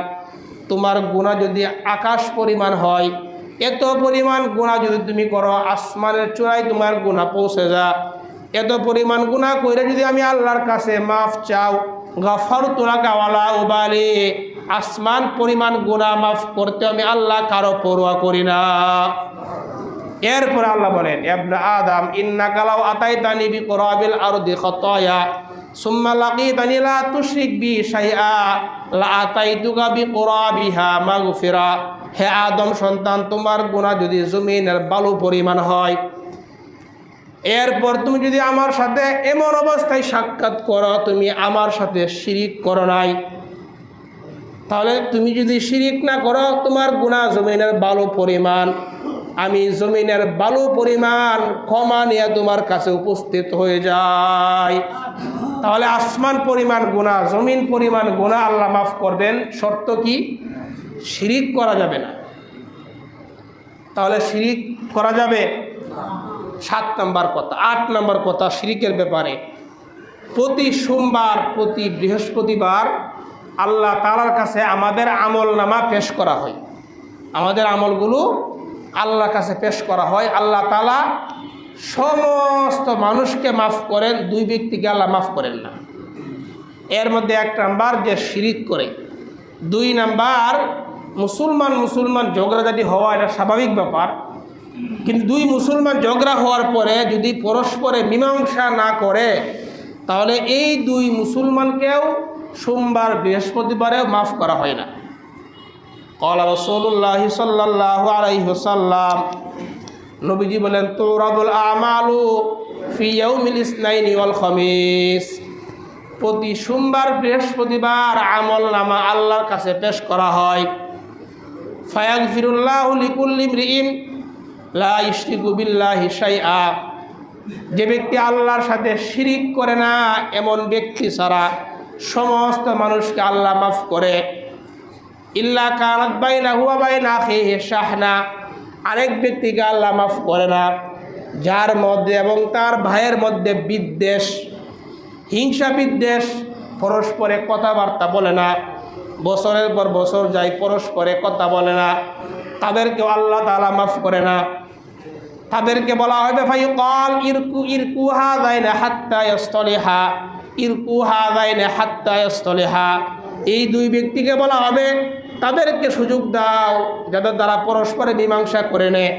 তোমার গুনাহ যদি আকাশ পরিমাণ হয়, এত পরিমাণ গুনাহ যদি তুমি করো, আসমানের চূড়ায় তোমার গুনাহ পৌঁছে যা, এত পরিমাণ গুনাহ করে যদি আমি আল্লাহর কাছে মাফ চাও, গফারতু লাকা ওয়ালা উবালি, আসমান পরিমাণ গুনাহ মাফ করতে আমি আল্লাহ কারো পরোয়া করি না। এরপর আল্লাহ বলেন, ইবনা আদম ইন্নাকা লাউ আতাইতানি বিকুরাবিল আরদি খাতায়া সুম্মা লাকিতানি লা তুশরিক বি শাইআ লা আতাইতুকা বিকুরাবিহা মাগফিরা। হে আদম সন্তান, তোমার গুনাহ যদি জমিনের বালু পরিমাণ হয়, এরপর তুমি যদি আমার সাথে এমন অবস্থায় সাক্ষাৎ করো তুমি আমার সাথে শিরিক করো নাই, তাহলে তুমি যদি শিরিক না করো, তোমার গুনাহ জমিনের বালু পরিমাণ, আমি জমিনের বালু পরিমাণ ক্ষমা নিয়ে তোমার কাছে উপস্থিত হয়ে যাই। তাহলে আসমান পরিমাণ গুনাহ, জমিন পরিমাণ গুনাহ আল্লাহ মাফ করবেন। শর্ত কি? শিরিক করা যাবে না। তাহলে শিরিক করা যাবে 7 নম্বর কথা। 8 নম্বর কথা শিরিকের ব্যাপারে, প্রতি সোমবার, প্রতি বৃহস্পতিবার আল্লাহ তাআলার কাছে আমাদের আমল নামা পেশ করা হয়। আমাদের আমলগুলো আল্লাহর কাছে পেশ করা হয়। আল্লাহ তাআলা সমস্ত মানুষকে মাফ করেন, 2 ব্যক্তিকে আল্লাহ মাফ করেন না। এর মধ্যে 1 নাম্বার যে শিরিক করে, 2 নাম্বার মুসলমান ঝগড়াঝাটি হওয়া, এটা স্বাভাবিক ব্যাপার। কিন্তু 2 মুসলমান ঝগড়া হওয়ার পরে যদি পরস্পরে মীমাংসা না করে, তাহলে এই 2 মুসলমানকেও সোমবার বৃহস্পতিবারেও মাফ করা হয় না। ক্বালা রাসূলুল্লাহ সাল্লাল্লাহু আলাইহি ওয়াসাল্লাম, নবীজি বলেন, তুরাদুল আমালু ফি ইয়াউমিল ইসনাইনি ওয়াল খামিস। প্রতি সোমবার বৃহস্পতিবার আমল নামা আল্লাহর কাছে পেশ করা হয়। ফায়াগফিরুল্লাহু লিকুল্লি ইমরিইন লা ইশরিকু বিল্লাহি শাইআ। যে ব্যক্তি আল্লাহর সাথে শিরিক করে না এমন ব্যক্তি ছাড়া সমস্ত মানুষকে আল্লাহ মাফ করে। ইল্লা কানাত বাইনাহু ওয়া বাইনা আখিহি শাহনা, আরেক ব্যক্তিকে আল্লাহ মাফ করে না যার মধ্যে এবং তার ভাইয়ের মধ্যে বিদ্বেষ, হিংসা বিদ্বেষ, পরস্পরে কথাবার্তা বলে না, বছরের পর বছর যায় পরস্পরে কথা বলে না, তাদেরকেও আল্লাহ তাআলা মাফ করে না। তাদেরকে বলা হবে ফায়ুকাল ইরকু হাযাইনা হাত্তা ইয়াসতালিহা, ইরকু হাযাইনা হাত্তা ইয়াসতালিহা। এই দুই ব্যক্তিকে বলা হবে তাদেরকে সুযোগ দাও যাদের দ্বারা পরস্পরে মীমাংসা করে নেয়।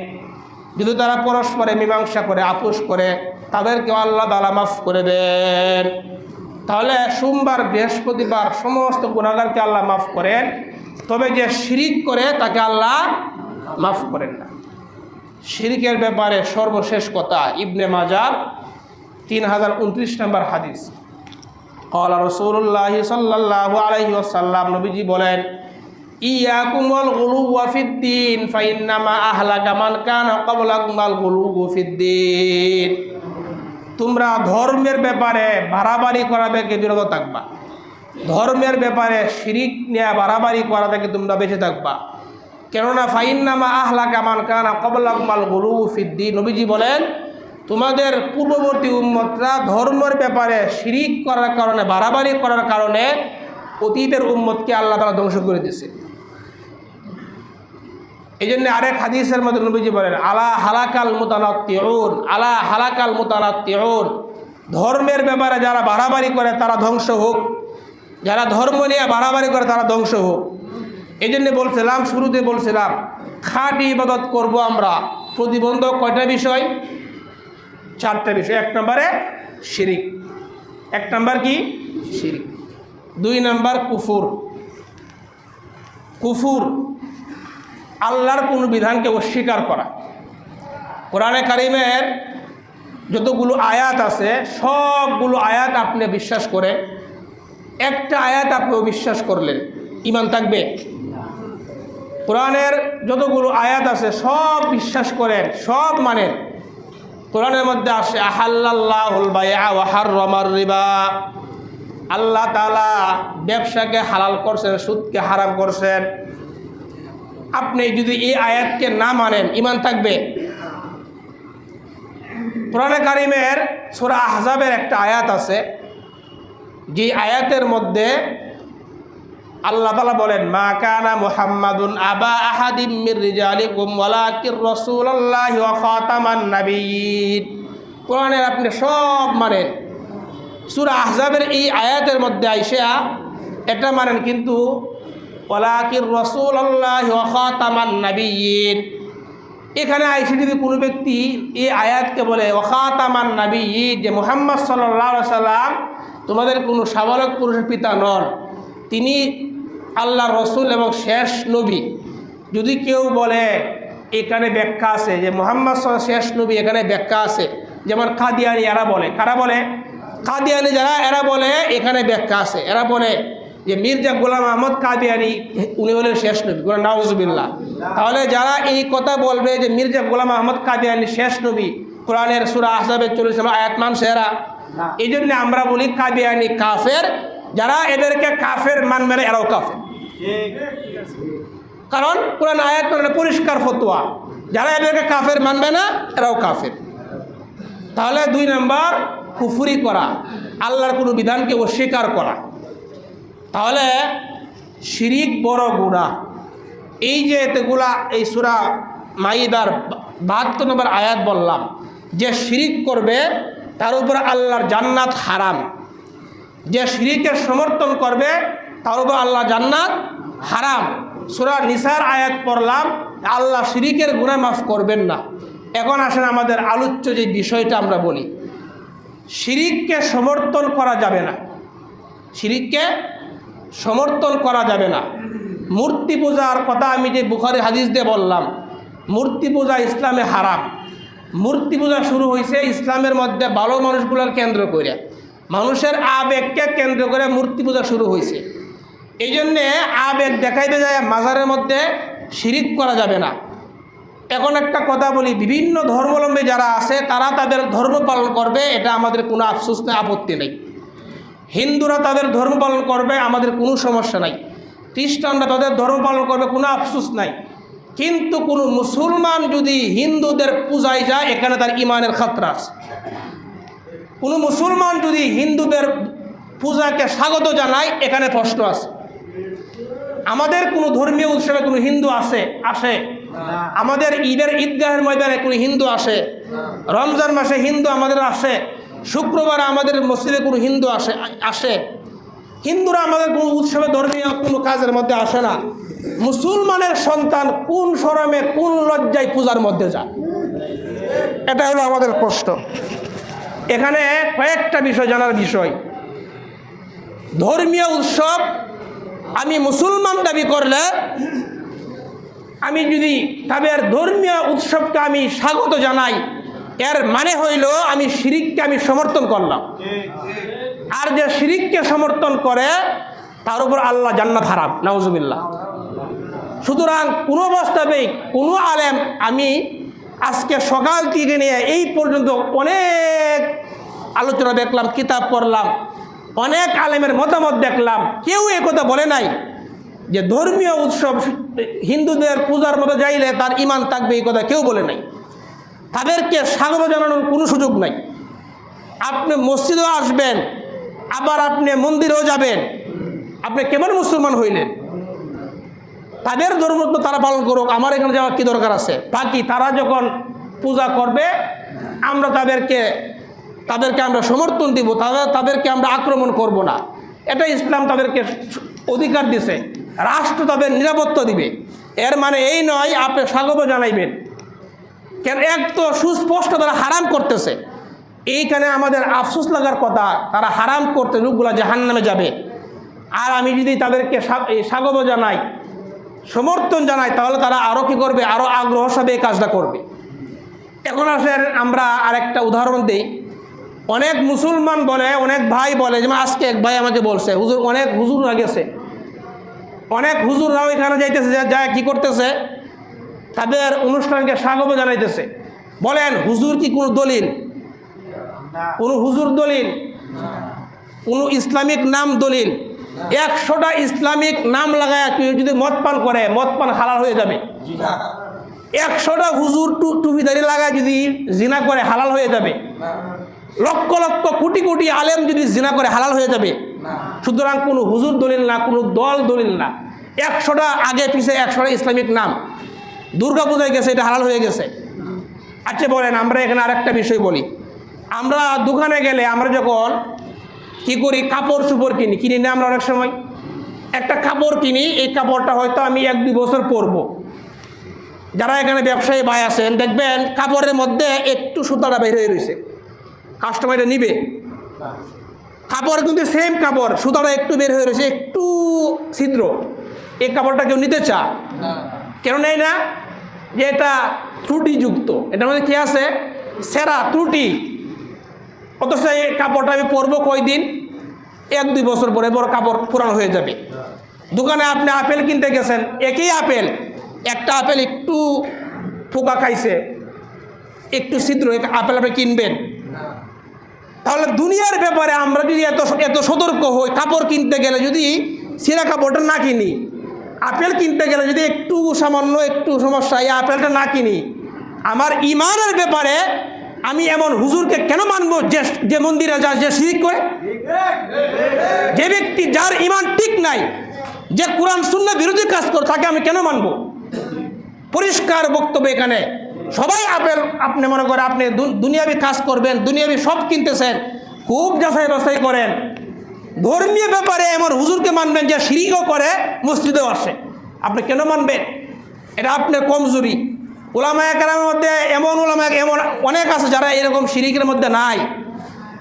যদি তারা পরস্পরে মীমাংসা করে আপোষ করে তাদেরকেও আল্লাহ তাআলা মাফ করে দেন। তাহলে সোমবার বৃহস্পতিবার সমস্ত গুনাহগারকে আল্লাহ মাফ করেন, তবে যে শিরিক করে তাকে আল্লাহ মাফ করেন না। শিরিকের ব্যাপারে সর্বশেষ কথা ইবনে মাজাহ 3029 নম্বর হাদিস। ক্বালা রাসূলুল্লাহি সাল্লাল্লাহু আলাইহি ওয়াসাল্লাম, নবীজি বলেন, ইয়াকুম ওয়াল গুলুওয়া ফিদ্দীন ফাইন্নামা আহলাকা মান কানা ক্বাবলাকুম আল গুলুউ ফিদ্দীন। তোমরা ধর্মের ব্যাপারে বাড়াবাড়ি করা থেকে বিরত থাকবা, ধর্মের ব্যাপারে শিরিক নিয়ে বাড়াবাড়ি করা থেকে তোমরা বেঁচে থাকবা। কেননা ফাইন্নামা আহলাকা মান কানা ক্বাবলাকুম আল গুলুউ ফিদ্দীন, নবীজি বলেন তোমাদের পূর্ববর্তী উম্মতরা ধর্মের ব্যাপারে শিরিক করার কারণে, বাড়াবাড়ি করার কারণে অতীতের উম্মতকে আল্লাহ তাআলা ধ্বংস করে দিয়েছে। এই জন্য আরেক হাদিসের মধ্যে নবীজি বলেন আলা হালাকাল মুতানাত্তিউন, আলা হালাকাল মুতানাত্তিউন, ধর্মের ব্যাপারে যারা বাড়াবাড়ি করে তারা ধ্বংস হোক, যারা ধর্ম নিয়ে বাড়াবাড়ি করে তারা ধ্বংস হোক। এই জন্য বলছিলাম, শুরুতে বলছিলাম খাঁটি ইবাদত করব আমরা। প্রতিবন্ধক কয়টা বিষয়? 4টা বিষয়। 1 নম্বরে শিরিক, 1 নম্বর কি? শিরিক। 2 নম্বর কুফুর, কুফুর আল্লাহর কোনো বিধানকে অস্বীকার করা। কোরআনে কারিমের যতগুলো আয়াত আছে সবগুলো আয়াত আপনি বিশ্বাস করেন, একটা আয়াত আপনি অবিশ্বাস করলেন, ঈমান থাকবে? কোরআনের যতগুলো আয়াত আছে সব বিশ্বাস করেন, সব মানেন। কোরআনের মধ্যে আসে আহাল্লাল্লাহুল বাইআ ওয়া হাররামার রিবা, আল্লাহ তাআলা ব্যবসাকে হালাল করছেন, সুদকে হারাম করছেন। আপনি যদি এই আয়াতকে না মানেন ঈমান থাকবে? কোরআনে কারিমের সূরা আহজাবের একটা আয়াত আছে, যে আয়াতের মধ্যে আল্লাহ তাআলা বলেন মা কানা মুহাম্মাদুন আবা আহাদিম মির রিজালিকুম ওয়ালাকির রাসূলুল্লাহি ওয়া খাতামান নাবিয়্যিন। কোরআনের আপনি সব মানেন, সূরা আহজাবের এই আয়াতের মধ্যে আইসা এটা মানেন, কিন্তু ওয়ালাকির রাসূলুল্লাহি ওয়া খাতামান নাবিয়্যিন, এখানে আইসা যদি কোনো ব্যক্তি এই আয়াতকে বলে ওয়া খাতামান নাবিয়্যিন, যে মুহাম্মদ সাল্লাল্লাহু আলাইহি সাল্লাম তোমাদের কোনো সাবালক পুরুষের পিতা নন, তিনি আল্লাহর রসুল এবং শেষ নবী। যদি কেউ বলে এখানে ব্যাখ্যা আছে যে মুহাম্মদ শেষ নবী, এখানে ব্যাখ্যা আছে, যেমন কাদিয়ানি এরা বলে, কারা বলে? কাদিয়ানি যারা, এরা বলে এখানে ব্যাখ্যা আছে। এরা বলে যে মির্জা গোলাম আহমদ কাদিয়ানি উনি হলেন শেষ নবী, নাউজুবিল্লাহ। তাহলে যারা এই কথা বলবে যে মির্জা গোলাম আহমদ কাদিয়ানি শেষ নবী, কোরআনের সূরা আহজাবের 40 নম্বর আয়াত মানছে এরা। এই জন্য আমরা বলি কাদিয়ানি কাফের, যারা এদেরকে কাফের মানবে না এরাও কাফের। কারণ কোরআন আয়াত মানে পরিষ্কার ফতোয়া, যারা এদেরকে কাফের মানবে না এরাও কাফের। তাহলে 2 নম্বর কুফরি করা, আল্লাহর কোনো বিধানকে অস্বীকার করা। তাহলে শিরিক বড় গুনাহ। এই যে এতগুলা এই সূরা মাইদার 72 নম্বর আয়াত বললাম, যে শিরিক করবে তার উপর আল্লাহর জান্নাত হারাম, যে শিরিকের সমর্থন করবে তার উপর আল্লাহ জান্নাত হারাম। সূরা নিসার আয়াত পড়লাম, আল্লাহ শিরিকের গুনাহ মাফ করবেন না। এখন আসেন আমাদের আলোচ্য যে বিষয়টা আমরা বলি, শিরিককে সমর্থন করা যাবে না, শিরিককে সমর্থন করা যাবে না। মূর্তি পূজার কথা আমি যে বুখারী হাদিস দিয়ে বললাম, মূর্তি পূজা ইসলামে হারাম। মূর্তি পূজা শুরু হয়েছে ইসলামের মধ্যে ভালো মানুষগুলোর কেন্দ্র করে, মানুষের আবেগকে কেন্দ্র করে মূর্তি পূজা শুরু হয়েছে। এই জন্যে আবেগ দেখাইতে যায় মাজারের মধ্যে শিরিক করা যাবে না। এখন একটা কথা বলি, বিভিন্ন ধর্মাবলম্বী যারা আছে তারা তাদের ধর্ম পালন করবে, এটা আমাদের কোনো আফসোস নেই, আপত্তি নেই। হিন্দুরা তাদের ধর্ম পালন করবে, আমাদের কোনো সমস্যা নাই। খ্রিস্টানরা তাদের ধর্ম পালন করবে, কোনো আফসোস নাই। কিন্তু কোনো মুসলমান যদি হিন্দুদের পূজায় যায়, এখানে তার ইমানের খাতরা আছে। কোনো মুসলমান যদি হিন্দুদের পূজাকে স্বাগত জানায়, এখানে প্রশ্ন আছে। আমাদের কোনো ধর্মীয় উৎসবে কোনো হিন্দু আসে? আমাদের ঈদের ঈদগাহের ময়দানে কোনো হিন্দু আসে? রমজান মাসে হিন্দু আমাদের আসে? শুক্রবার আমাদের মসজিদে কোনো হিন্দু আসে? হিন্দুরা আমাদের কোনো উৎসবে ধর্মীয় কোনো কাজের মধ্যে আসে না। মুসলমানের সন্তান কোন শরমে কোন লজ্জায় পূজার মধ্যে যায়? এটা হলো আমাদের প্রশ্ন। এখানে কয়েকটা বিষয় জানার বিষয়। ধর্মীয় উৎসব আমি মুসলমান দাবি করলে, আমি যদি তাদের ধর্মীয় উৎসবকে আমি স্বাগত জানাই, এর মানে হইল আমি শিরিককে আমি সমর্থন করলাম। আর যে শিরিককে সমর্থন করে তার উপর আল্লাহ জান্নাত হারাম, নাউজুবিল্লাহ। সুতরাং কোনো অবস্থাতেই কোনো আলেম, আমি আজকে সকাল থেকে নিয়ে এই পর্যন্ত অনেক আলোচনা দেখলাম, কিতাব পড়লাম, অনেক আলেমের মতামত দেখলাম, কেউ একথা বলে নাই যে ধর্মীয় উৎসব হিন্দুদের পূজার মতো যাইলে তার ইমান থাকবে, এই কথা কেউ বলে নাই। তাদেরকে স্বাগত জানানোর কোনো সুযোগ নাই। আপনি মসজিদেও আসবেন, আবার আপনি মন্দিরেও যাবেন, আপনি কেমন মুসলমান হইলেন? তাদের ধর্ম তো তারা পালন করুক, আমার এখানে যাওয়ার কী দরকার আছে? বাকি তারা যখন পূজা করবে, আমরা তাদেরকে আমরা সমর্থন দিব, তাদেরকে আমরা আক্রমণ করব না। এটা ইসলাম তাদেরকে অধিকার দিছে, রাষ্ট্র তাদের নিরাপত্তা দিবে। এর মানে এই নয় আপনি স্বাগত জানাইবেন। কেন? এক তো সুস্পষ্ট তারা হারাম করতেছে। এইখানে আমাদের আফসোস লাগার কথা, তারা হারাম করতে লোকগুলা জাহান্নামে যাবে। আর আমি যদি তাদেরকে স্বাগত জানাই, সমর্থন জানাই, তাহলে তারা আরও কী করবে? আরও আগ্রহ সাথে এই কাজটা করবে। এখন আসেন আমরা আরেকটা উদাহরণ দিই। অনেক মুসলমান বলে, অনেক ভাই বলে, যেমন আজকে এক ভাই আমাকে বলছে, হুজুর অনেক হুজুররা গেছে, অনেক হুজুররাও এখানে যাইতেছে, যায় কী করতেছে? তাদের অনুষ্ঠানকে স্বাগত জানাইতেছে। বলেন হুজুর কি কোনো দলিল? কোনো হুজুর দলিল? কোনো ইসলামিক নাম দলিল? 100টা ইসলামিক নাম লাগায় কেউ যদি মদ পান করে, মদ পান হালাল হয়ে যাবে? 100টা হুজুর টুপিদারি লাগায় যদি জিনা করে হালাল হয়ে যাবে? লক্ষ লক্ষ কোটি কোটি আলেম যদি জিনা করে হালাল হয়ে যাবে? সুতরাং কোনো হুজুর দলিল না, কোনো দল দলিল না। 100টা আগে পিছিয়ে 100টা ইসলামিক নাম, দুর্গা পূজায় গেছে, এটা হালাল হয়ে গেছে। আচ্ছা বলেন, আমরা এখানে আরেকটা বিষয় বলি। আমরা দোকানে গেলে আমরা যখন কী করি? কাপড় চোপড় কিনি না আমরা? অনেক সময় একটা কাপড় কিনি, এই কাপড়টা হয়তো আমি 1-2 বছর পরবো। যারা এখানে ব্যবসায়ী ভাই আছেন, দেখবেন কাপড়ের মধ্যে একটু সুতাটা বের হয়ে রয়েছে, কাস্টমার এটা নিবে। কাপড় কিন্তু সেম কাপড়, সুতাটা একটু বের হয়ে রয়েছে, একটু ছিদ্র, এই কাপড়টা কেউ নিতে চায়? কেন নেয় না? যে এটা ত্রুটিযুক্ত, এটার মধ্যে কী আছে? সেরা ত্রুটি। অথচ এই কাপড়টা আমি পরবো কয়দিন? 1-2 বছর পরে বড় কাপড় পুরানো হয়ে যাবে। দোকানে আপনি আপেল কিনতে গেছেন, একই আপেল, একটা আপেল একটু পোকা খাইছে, একটু ছিদ্র, আপেল আপনি কিনবেন? তাহলে দুনিয়ার ব্যাপারে আমরা যদি এত সতর্ক হই, কাপড় কিনতে গেলে যদি ছেঁড়া কাপড়টা না কিনি, আপেল কিনতে গেলে যদি একটু সামান্য একটু সমস্যা, এই আপেলটা না কিনি, আমার ইমানের ব্যাপারে আমি এমন হুজুরকে কেন মানবো যে মন্দিরে যায়, যে শিরিক করে? যে ব্যক্তি যার ইমান ঠিক নাই, যে কোরআন সুন্নাহ বিরোধী কাজ করে, তাকে আমি কেন মানবো? পরিষ্কার বক্তব্য এখানে। সবাই আপেল, আপনি মনে করেন আপনি দুনিয়াবি কাজ করবেন, দুনিয়াবি সব কিনতেছেন, খুব যাচাই বাছাই করেন। ধর্মীয় ব্যাপারে এমন হুজুরকে মানবেন যে শিরিকও করে, মসজিদেও আসে, আপনি কেন মানবেন? এটা আপনার কমজোরি। উলামায়ে কেরামের মধ্যে এমন অনেক আছে যারা এরকম শিরিকের মধ্যে নাই,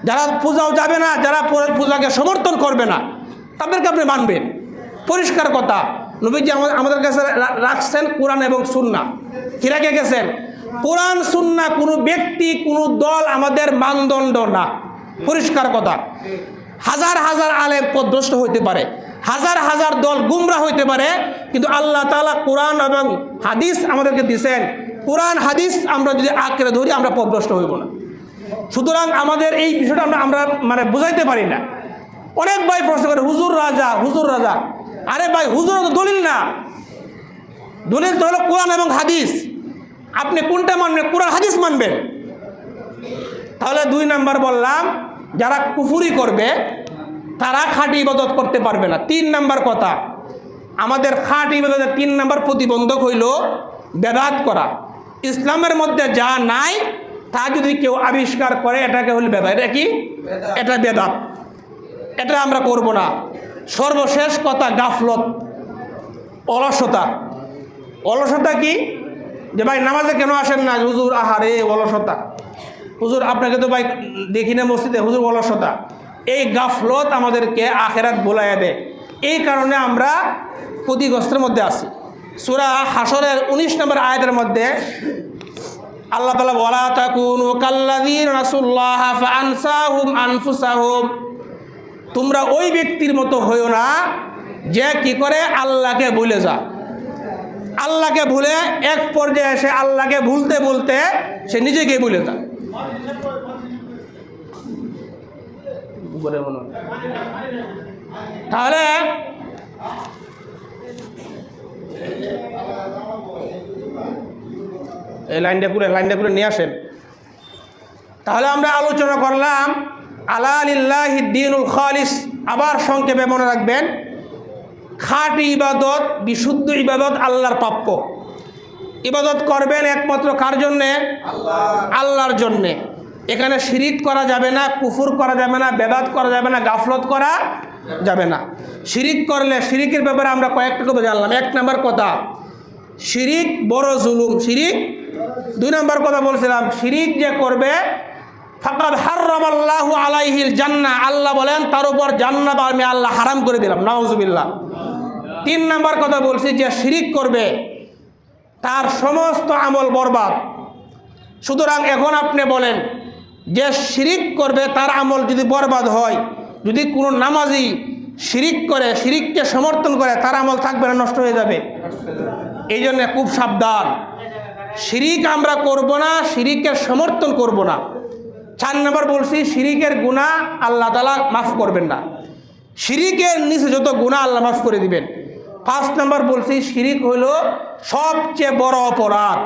যারা পূজাও যাবে না, যারা পূজাকে সমর্থন করবে না, তাদেরকে আপনি মানবেন। পরিষ্কার কথা, নবীজি আমাদের কাছে রাখছেন কোরআন এবং সুন্নাহ। কি রেখে গেছেন? কোরআন সুন্নাহ। কোনো ব্যক্তি, কোনো দল আমাদের মানদণ্ড না। পরিষ্কার কথা। হাজার হাজার আলেম পথভ্রষ্ট হইতে পারে, হাজার হাজার দল গুমরা হইতে পারে, কিন্তু আল্লাহ তাআলা কোরআন এবং হাদিস আমাদেরকে দিয়েছেন কোরআন হাদিস আমরা যদি আঁকড়ে ধরি আমরা পথভ্রষ্ট হইব না। সুতরাং আমাদের এই বিষয়টা আমরা মানে বুঝাইতে পারি না। অনেক ভাই প্রশ্ন করে হুজুর রাজা, হুজুর রাজা। আরে ভাই, হুজুর তো দলিল না, দলিল তো হলো কোরআন এবং হাদিস। আপনি কোনটা মানবেন? কোরআন হাদিস মানবেন। তাহলে 2 নাম্বার বললাম, যারা কুফুরি করবে তারা খাঁটি ইবাদত করতে পারবে না। 3 নাম্বার কথা, আমাদের খাঁটি ইবাদতের 3 নাম্বার প্রতিবন্ধক হইল বেদাত করা। ইসলামের মধ্যে যা নাই তা যদি কেউ আবিষ্কার করে এটাকে হল বেদাত। এটা কি? এটা বেদাত, এটা আমরা করব না। সর্বশেষ কথা, গাফলত, অলসতা। অলসতা কি? যে ভাই নামাজে কেন আসেন না? হুজুর আহারে অলসতা। হুজুর আপনাকে তো ভাই দেখি না মসজিদে, হুজুর অলসতা। এই গাফলত আমাদেরকে আখেরাত ভুলাইয়া দেয়। এই কারণে আমরা ক্ষতিগ্রস্তের মধ্যে আছি। সূরা হাশরের 19 নম্বর আয়াতের মধ্যে আল্লাহ তাআলা ওয়ালা তাকুনু কাল্লাযীনা নাসুল্লাহা ফাআনসাহুম আনফুসাহুম, তোমরা ওই ব্যক্তির মতো হইও না যে কি করে আল্লাহকে ভুলে যায়। আল্লাহকে ভুলে এক পর্যায়ে এসে আল্লাহকে ভুলতে ভুলতে সে নিজেকে ভুলে যায়। তাহলে এই লাইনটা করে নিয়ে আসেন। তাহলে আমরা আলোচনা করলাম আলা লিল্লাহি দ্বীনুল খালিস। আবার সংক্ষেপে মনে রাখবেন, খাঁটি ইবাদত, বিশুদ্ধ ইবাদত আল্লাহর প্রাপ্য। ইবাদত করবেন একমাত্র কার জন্যে? আল্লাহর জন্যে। এখানে শিরিক করা যাবে না, কুফুর করা যাবে না, বেদাত করা যাবে না, গাফলত করা যাবে না। শিরিক করলে, শিরিকের ব্যাপারে আমরা কয়েকটা কথা জানলাম। 1 নাম্বার কথা, শিরিক বড় জুলুম। শিরিক 2 নাম্বার কথা বলছিলাম, শিরিক যে করবে ফাকাদ হারামাল্লাহু আলাইহিল জান্নাহ, আল্লাহ বলেন তার উপর জান্নাত আমি আল্লাহ হারাম করে দিলাম, নাউজুবিল্লাহ। 3 নাম্বার কথা বলছি, যে শিরিক করবে তার সমস্ত আমল বরবাদ। সুতরাং এখন আপনি বলেন, যে শিরিক করবে তার আমল যদি বরবাদ হয়, যদি কোনো নামাজি শিরিক করে, শিরিককে সমর্থন করে, তার আমল থাকবে না, নষ্ট হয়ে যাবে। এই জন্য খুব সাবধান, শিরিক আমরা করব না, শিরিকের সমর্থন করব না। 4 নম্বর বলছি, শিরিকের গুনাহ আল্লাহ তাআলা মাফ করবেন না। শিরিকের নিচে যত গুনাহ আল্লাহ মাফ করে দিবেন। 5 নম্বর বলছি, শিরিক হইল সবচেয়ে বড় অপরাধ।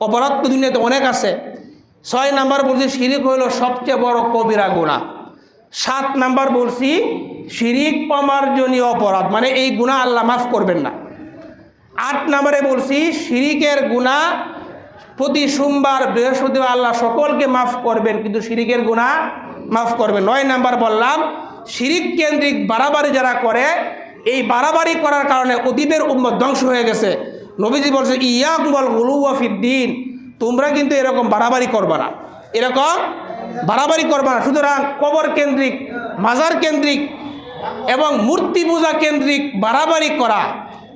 অপরাধ তো দুনিয়াতে অনেক আছে। 6 নম্বর বলছি, শিরিক হইল সবচেয়ে বড় কবিরা গুনাহ। 7 নম্বর বলছি, শিরিক অমার্জনীয় অপরাধ, মানে এই গুনাহ আল্লাহ মাফ করবেন না। 8 নম্বরে বলছি, শিরিকের গুনাহ প্রতি সোমবার, বৃহস্পতিবার আল্লাহ সকলকে মাফ করবেন, কিন্তু শিরিকের গুনাহ মাফ করবেন। 9 নম্বর বললাম, শিরিক কেন্দ্রিক বাড়াবাড়ি যারা করে, এই বাড়াবাড়ি করার কারণে অতীতের উম্মত ধ্বংস হয়ে গেছে। নবীজি বলছে, ইয়াকুম ওয়াল গুলুওয়া ফিদ্দিন, তোমরা কিন্তু এরকম বাড়াবাড়ি করবা না, এরকম বাড়াবাড়ি করবা না। সুতরাং কবর কেন্দ্রিক, মাজার কেন্দ্রিক এবং মূর্তি পূজা কেন্দ্রিক বাড়াবাড়ি করা,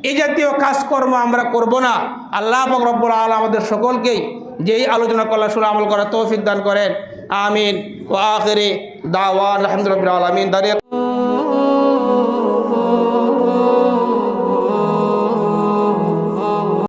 এই জাতীয় কাজকর্ম আমরা করব না। আল্লাহ পাক রব্বুল আলামিন আমাদের সকলকেই যেই আলোচনা করলাম শুনে আমল করার তৌফিক দান করেন। আমিন। ওয়া আখিরি দাওয়ানা আলহামদুলিল্লাহি রাব্বিল আলামিন।